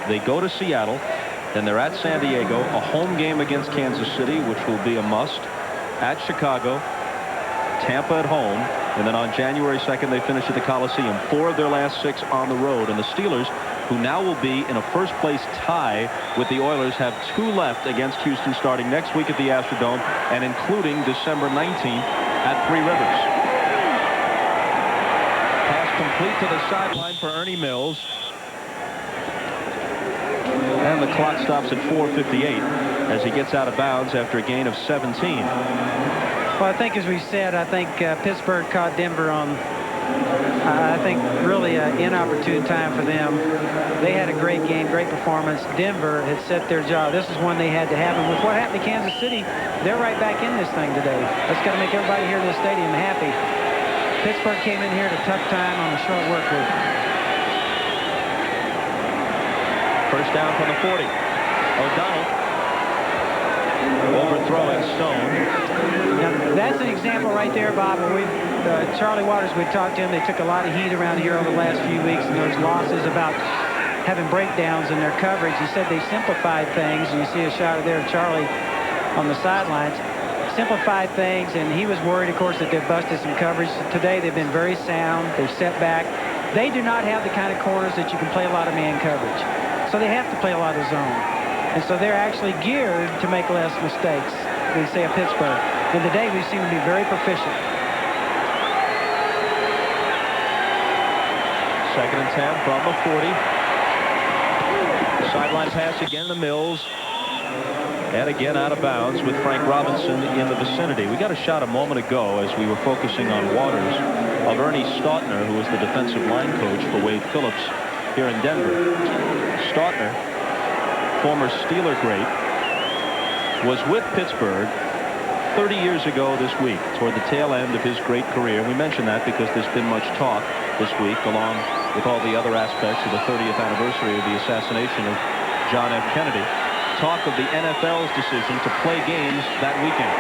They go to Seattle, then they're at San Diego, a home game against Kansas City, which will be a must, at Chicago, Tampa at home, and then on January 2nd they finish at the Coliseum. 4 of their last 6 on the road, and the Steelers, who now will be in a first-place tie with the Oilers, have 2 left against Houston starting next week at the Astrodome and including December 19th at Three Rivers. Pass complete to the sideline for Ernie Mills. And the clock stops at 4:58 as he gets out of bounds after a gain of 17. Well, I think, as we said, I think Pittsburgh caught Denver on, I think, really an inopportune time for them. They had a great game, great performance. Denver had set their job. This is one they had to have. And with what happened to Kansas City, they're right back in this thing today. That's got to make everybody here in the stadium happy. Pittsburgh came in here at a tough time on a short work week. First down from the 40. O'Donnell overthrowing Stone. Now, that's an example right there, Bob. Charlie Waters, we talked to him. They took a lot of heat around here over the last few weeks, and those losses about having breakdowns in their coverage. He said they simplified things, and you see a shot there of Charlie on the sidelines. Simplified things, and he was worried, of course, that they've busted some coverage. Today, they've been very sound. They've set back. They do not have the kind of corners that you can play a lot of man coverage. So they have to play a lot of zone. And so they're actually geared to make less mistakes than, say, a Pittsburgh. And today we seem to be very proficient. 2nd and 10 from the 40. Sideline pass again to Mills. And again out of bounds with Frank Robinson in the vicinity. We got a shot a moment ago as we were focusing on Waters of Ernie Stautner, who was the defensive line coach for Wade Phillips here in Denver. Stautner, former Steeler great, was with Pittsburgh 30 years ago this week, toward the tail end of his great career. We mention that because there's been much talk this week, along with all the other aspects of the 30th anniversary of the assassination of John F. Kennedy. Talk of the NFL's decision to play games that weekend.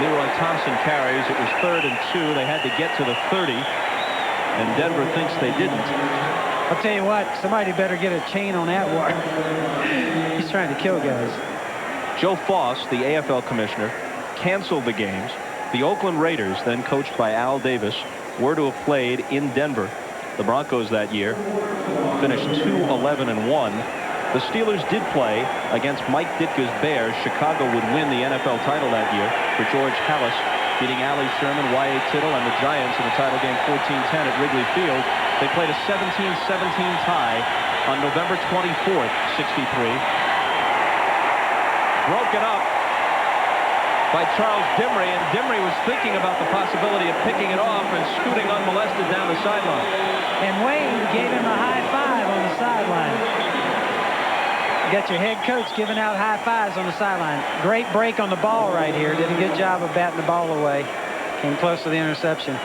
Leroy Thompson carries. It was 3rd and 2. They had to get to the 30, and Denver thinks they didn't. I'll tell you what, somebody better get a chain on that one. He's trying to kill guys. Joe Foss, the AFL commissioner, canceled the games. The Oakland Raiders, then coached by Al Davis, were to have played in Denver. The Broncos that year finished 2-11-1. The Steelers did play against Mike Ditka's Bears. Chicago would win the NFL title that year for George Halas, beating Allie Sherman, Y.A. Tittle, and the Giants in the title game 14-10 at Wrigley Field. They played a 17-17 tie on November 24th, 63. Broken up by Charles Dimry, and Dimry was thinking about the possibility of picking it off and scooting unmolested down the sideline. And Wade gave him a high five on the sideline. You got your head coach giving out high fives on the sideline. Great break on the ball right here. Did a good job of batting the ball away. Came close to the interception.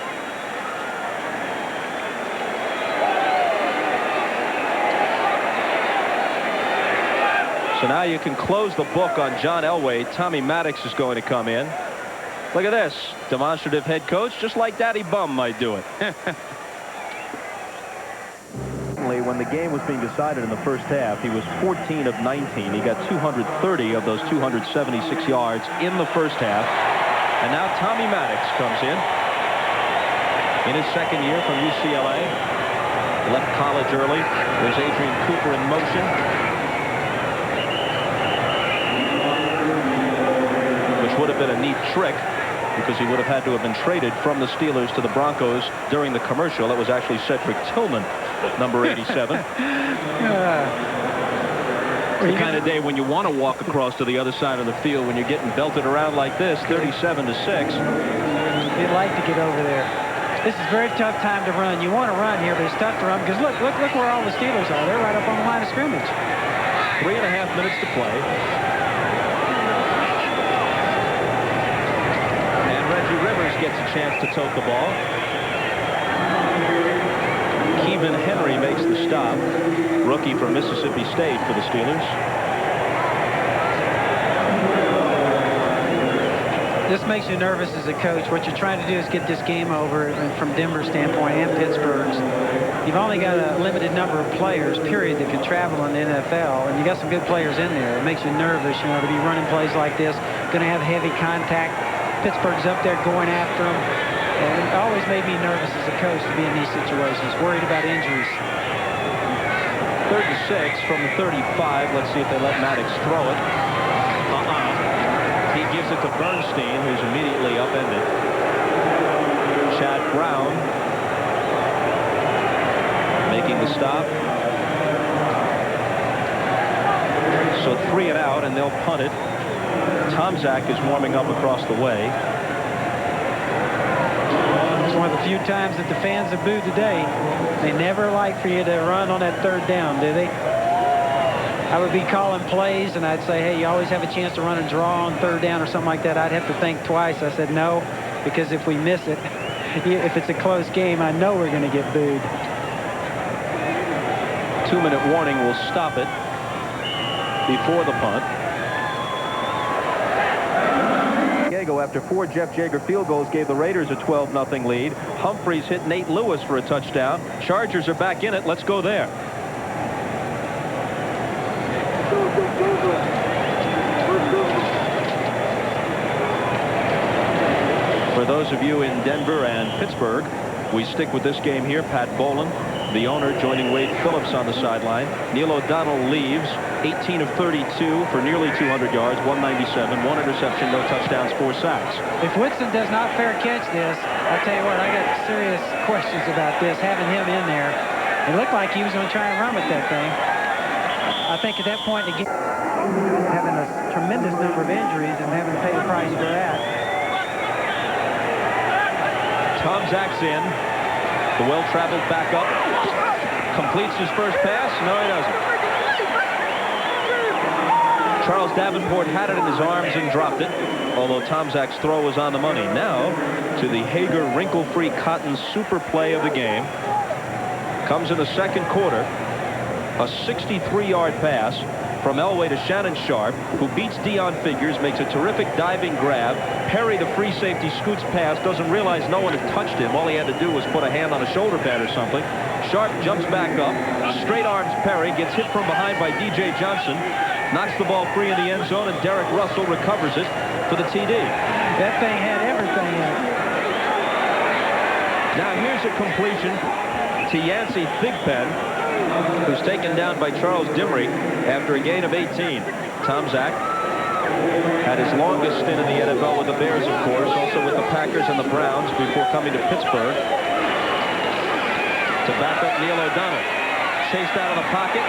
So now you can close the book on John Elway. Tommy Maddox is going to come in. Look at this. Demonstrative head coach, just like Daddy Bum might do it. When the game was being decided in the first half, he was 14 of 19. He got 230 of those 276 yards in the first half. And now Tommy Maddox comes in his second year from UCLA. Left college early. There's Adrian Cooper in motion. Would have been a neat trick because he would have had to have been traded from the Steelers to the Broncos during the commercial. It was actually Cedric Tillman, number 87. It's the kind of day when you want to walk across to the other side of the field when you're getting belted around like this, 37-6. You'd like to get over there. This is a very tough time to run. You want to run here, but it's tough to run because look where all the Steelers are. They're right up on the line of scrimmage. 3.5 minutes to play. Gets a chance to tote the ball. Kevin Henry makes the stop. Rookie from Mississippi State for the Steelers. This makes you nervous as a coach. What you're trying to do is get this game over, and from Denver's standpoint and Pittsburgh's. You've only got a limited number of players, period, that can travel in the NFL, and you got some good players in there. It makes you nervous, you know, to be running plays like this. Going to have heavy contact. Pittsburgh's up there going after them. And it always made me nervous as a coach to be in these situations, worried about injuries. 3rd and 6 from the 35. Let's see if they let Maddox throw it. He gives it to Bernstein, who's immediately upended. Chad Brown making the stop. So 3 and out, and they'll punt it. Tomczak is warming up across the way. It's one of the few times that the fans have booed today. They never like for you to run on that 3rd down, do they? I would be calling plays, and I'd say, hey, you always have a chance to run and draw on 3rd down or something like that. I'd have to think twice. I said no, because if we miss it, if it's a close game, I know we're going to get booed. 2-minute warning will stop it before the punt. After 4 Jeff Jaeger field goals gave the Raiders a 12-0 lead. Humphreys hit Nate Lewis for a touchdown. Chargers are back in it. Let's go there. For those of you in Denver and Pittsburgh, we stick with this game here. Pat Bowlen, the owner, joining Wade Phillips on the sideline. Neil O'Donnell leaves 18 of 32 for nearly 200 yards, 197, 1 interception, no touchdowns, 4 sacks. If Whitson does not fair catch this, I'll tell you what, I got serious questions about this, having him in there. It looked like he was going to try and run with that thing. I think at that point, again, having a tremendous number of injuries and having to pay the price for that. Tomczak's in. The well-traveled back up. Completes his first pass. No, he doesn't. Charles Davenport had it in his arms and dropped it, although Tomczak's throw was on the money. Now to the Hager wrinkle-free cotton super play of the game. Comes in the second quarter. A 63-yard pass from Elway to Shannon Sharpe, who beats Dion Figures, makes a terrific diving grab. Perry, the free safety, scoots past, doesn't realize no one had touched him. All he had to do was put a hand on a shoulder pad or something. Sharpe jumps back up, straight arms Perry, gets hit from behind by D.J. Johnson. knocks the ball free in the end zone, and Derek Russell recovers it for the TD. That thing had everything in it. Now here's a completion to Yancey Thigpen, who's taken down by Charles Dimry after a gain of 18. Tom Zach had his longest stint in the NFL with the Bears, of course, also with the Packers and the Browns before coming to Pittsburgh to back up Neil O'Donnell. Chased out of the pocket,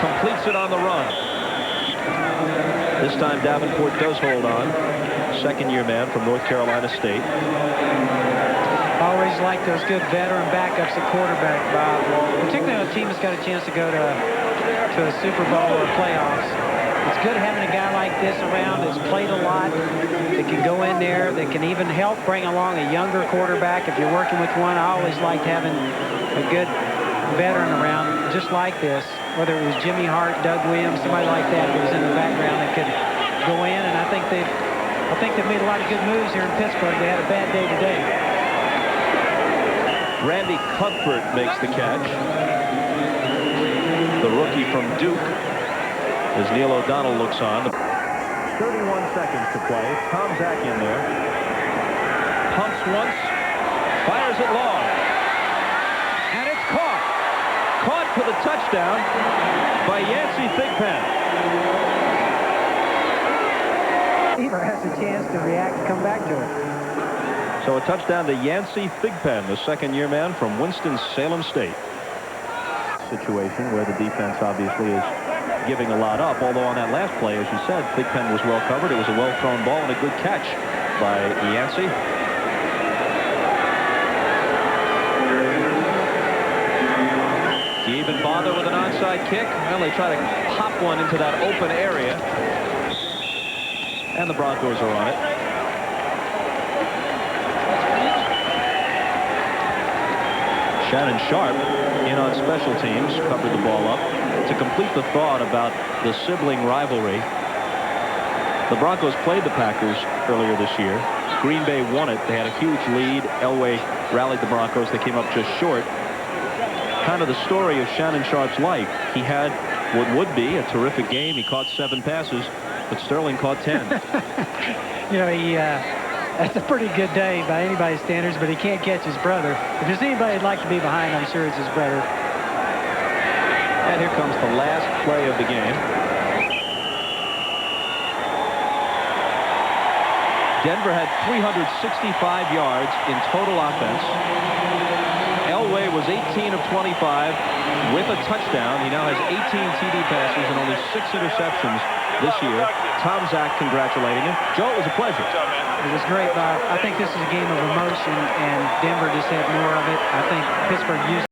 completes it on the run. This time Davenport does hold on. Second-year man from North Carolina State. Always like those good veteran backups at quarterback, Bob. Particularly on a team that's got a chance to go to a Super Bowl or playoffs. It's good having a guy like this around that's played a lot, that can go in there, that can even help bring along a younger quarterback. If you're working with one, I always liked having a good veteran around just like this, whether it was Jimmy Hart, Doug Williams, somebody like that was in the background that could go in. And I think they've made a lot of good moves here in Pittsburgh. They had a bad day today. Randy Cuthbert makes the catch. The rookie from Duke, as Neil O'Donnell looks on. 31 seconds to play. Tom Zach in there. Pumps once, fires it long. And it's caught. Caught for the touchdown by Yancey Thigpen. Beaver has a chance to react and come back to it. So a touchdown to Yancey Thigpen, the second-year man from Winston-Salem State. Situation where the defense obviously is giving a lot up, although on that last play, as you said, Thigpen was well covered. It was a well-thrown ball and a good catch by Yancey. Do you even bother with an onside kick? Well, they try to pop one into that open area. And the Broncos are on it. Shannon Sharpe in on special teams, covered the ball up. To complete the thought about the sibling rivalry, the Broncos played the Packers earlier this year. Green Bay won it. They had a huge lead. Elway rallied the Broncos. They came up just short. Kind of the story of Shannon Sharpe's life. He had what would be a terrific game. He caught 7 passes, but Sterling caught 10. You know, that's a pretty good day by anybody's standards, but he can't catch his brother. If there's anybody who'd like to be behind, I'm sure it's his brother. And here comes the last play of the game. Denver had 365 yards in total offense. Elway was 18 of 25 with a touchdown. He now has 18 TD passes and only 6 interceptions this year. Tom Zach congratulating him. Joe, it was a pleasure. It was great, Bob. I think this is a game of emotion, and Denver just had more of it. I think Pittsburgh used